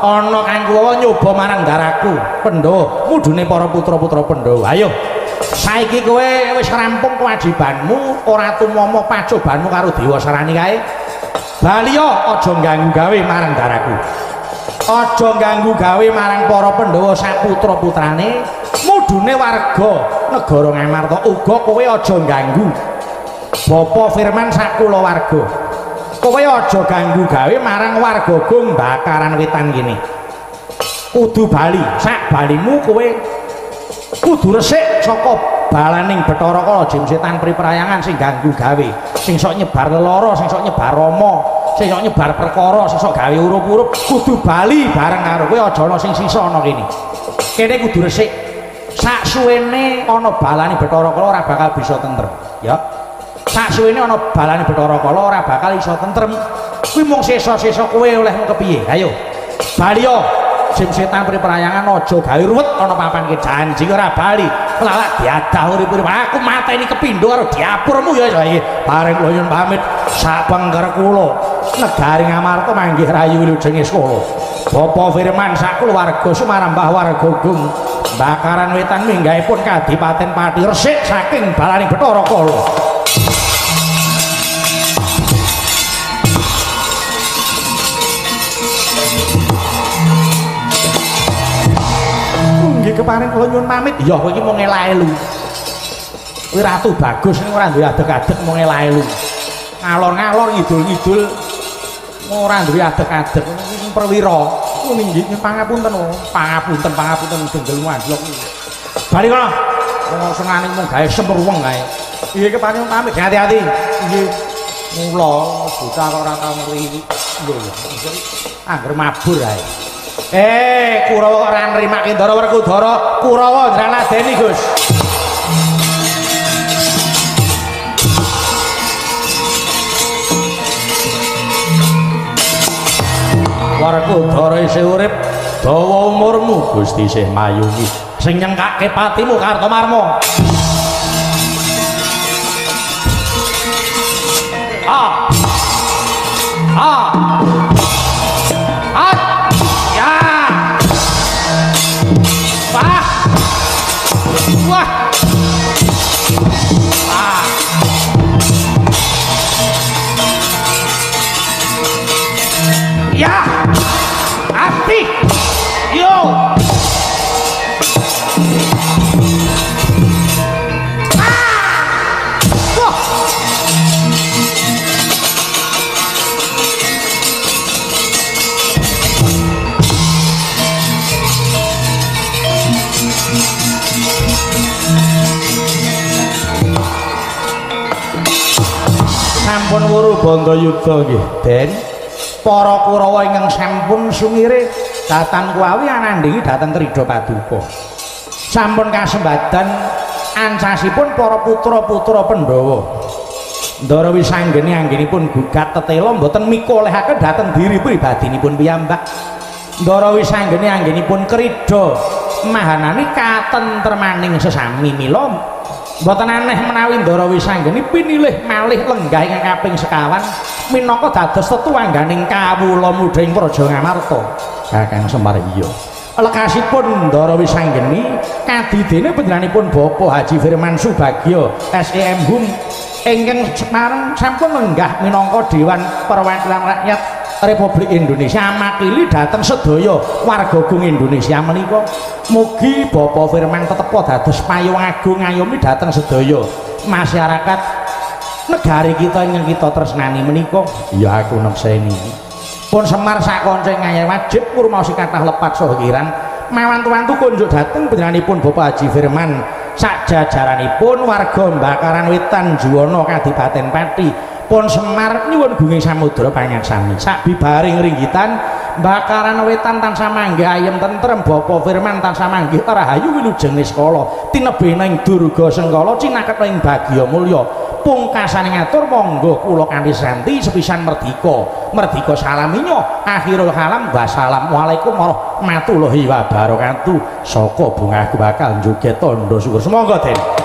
ana kanggo nyoba marang Ndaraku Pandhawa, mudune para putra-putra Pandhawa. Ayo. Saiki kowe wis rampung kewajibanmu, ora tumama pacobanmu karo Dewa Serani kae. Baliya aja ganggu gawe marang Ndaraku. Aja ganggu gawe marang para Pandhawa saputra-putrane, mudune warga negara Ngamarta uga kowe aja ganggu. Bapa Firman sakulawarga. Kowe aja ganggu gawe marang warga Gong Bakaran Wetan kene. Kudu bali, sak balimu kowe kudu resik saka balaning Bathara Kala Jim Setan Priprayangan sing ganggu gawe, sing sok nyebar lelara, sing sok nyebar rama, sing sok nyebar perkara, sing sok gawe urup-urup, kudu bali bareng karo kowe aja ana sing sisa ana kene. Kene kudu resik. Sak suwene ana balane Bathara Kala ora bakal bisa tentrem, ya. Sak suwene ana balane Bathara Kala ora bakal iso tentrem. Kuwi mung sesa-sesa kowe olehmu kepiye? Ayo. Baliya jim setan priperayangan aja gawe ruwet ana papan ki janji ora bali lawak diadah urip-urip aku mateni kepindho karo diapurmu ya iki bareng kula nyuwun pamit sak pengker kula negari Ngamarta manggih rayu wilujenge Solo Bapa Firman sak keluarga Sumarambah Wargogung Bakaran Wetan minggahipun Kadipaten Pati resik saking balaning Bathara Kala nggih keparing kula nyuwun pamit ya kowe iki mung ngelae lu kuwi ratu bagus ning ora duwe adeg-adeg mung ngelae lu ngalor-ngalor ngidul-ngidul ora duwe adeg-adeg perwira nggih pangapunten pangapunten dengel wanjlok bali kono wong senengane mung gawe semruweng kae iki keparing pamit hati-hati nggih mula bocah kok ora tau ngri lho angger mabur ae Kurawa ora nrimake Ndara Werkudara Kurawa ndranadeni Gus Werkudara isih urip dawa umurmu Gusti isih mayungi sing nyengkake patimu Kartomarma sampun wuru Bandayuda nggih Den para Kurawa ingkang sampun sumire dhateng kuawi anandhingi dhateng Krida Paduka sampun kasembadan ancasipun para putra-putra Pandhawa Ndara Wisanggeni anggenipun gugat tetela mboten mikolehaken dhateng diri pribadinipun piyambak Ndara Wisanggeni anggenipun Krida mahanani katentremaning sesami mila mboten aneh menawi Ndara Wisanggeni pinilih malih lenggah ingkang kaping sekawan minangka dados tetuangganing kawula mudha ing Praja Ngamarta Kakang Semar iya lekasipun Ndara Wisanggeni kadidene panjenenganipun Bapak Haji Firman Subagyo SEM Hum ingkang Semarang sampun lenggah minangka Dewan Perwakilan Rakyat Republik Indonesia makili dhateng sedaya warga gung Indonesia menika mugi Bapak Firman tetepa dados payung agung ngayomi dhateng sedaya masyarakat negari kita ingkang kita tresnani menika ya aku nekseni pun Semar sakonca ngayai wajib ngurmasi kathah lepat saha kirang mawantu-wantu kunjuk dhateng panjenenganipun Bapak Haji Firman sak jajaranipun warga Bakaran Wetan Juwana Kadipaten Pati pun Semar nyuwun gunging samudra panyaksami sak bibaring ringgitan Bakaran Wetan tansah manggih ayem tentrem Bapak Firman tansah manggih rahayu wilujeng niskala tinebena ing durga sengkala cinaket ing bagya mulya pungkasane ngatur monggo kula kanthi santi sepisan merdika salaminya akhirul kalam wassalamualaikum warahmatullahi wabarakatuh saka bungah bakal joget tandha syukur semoga Den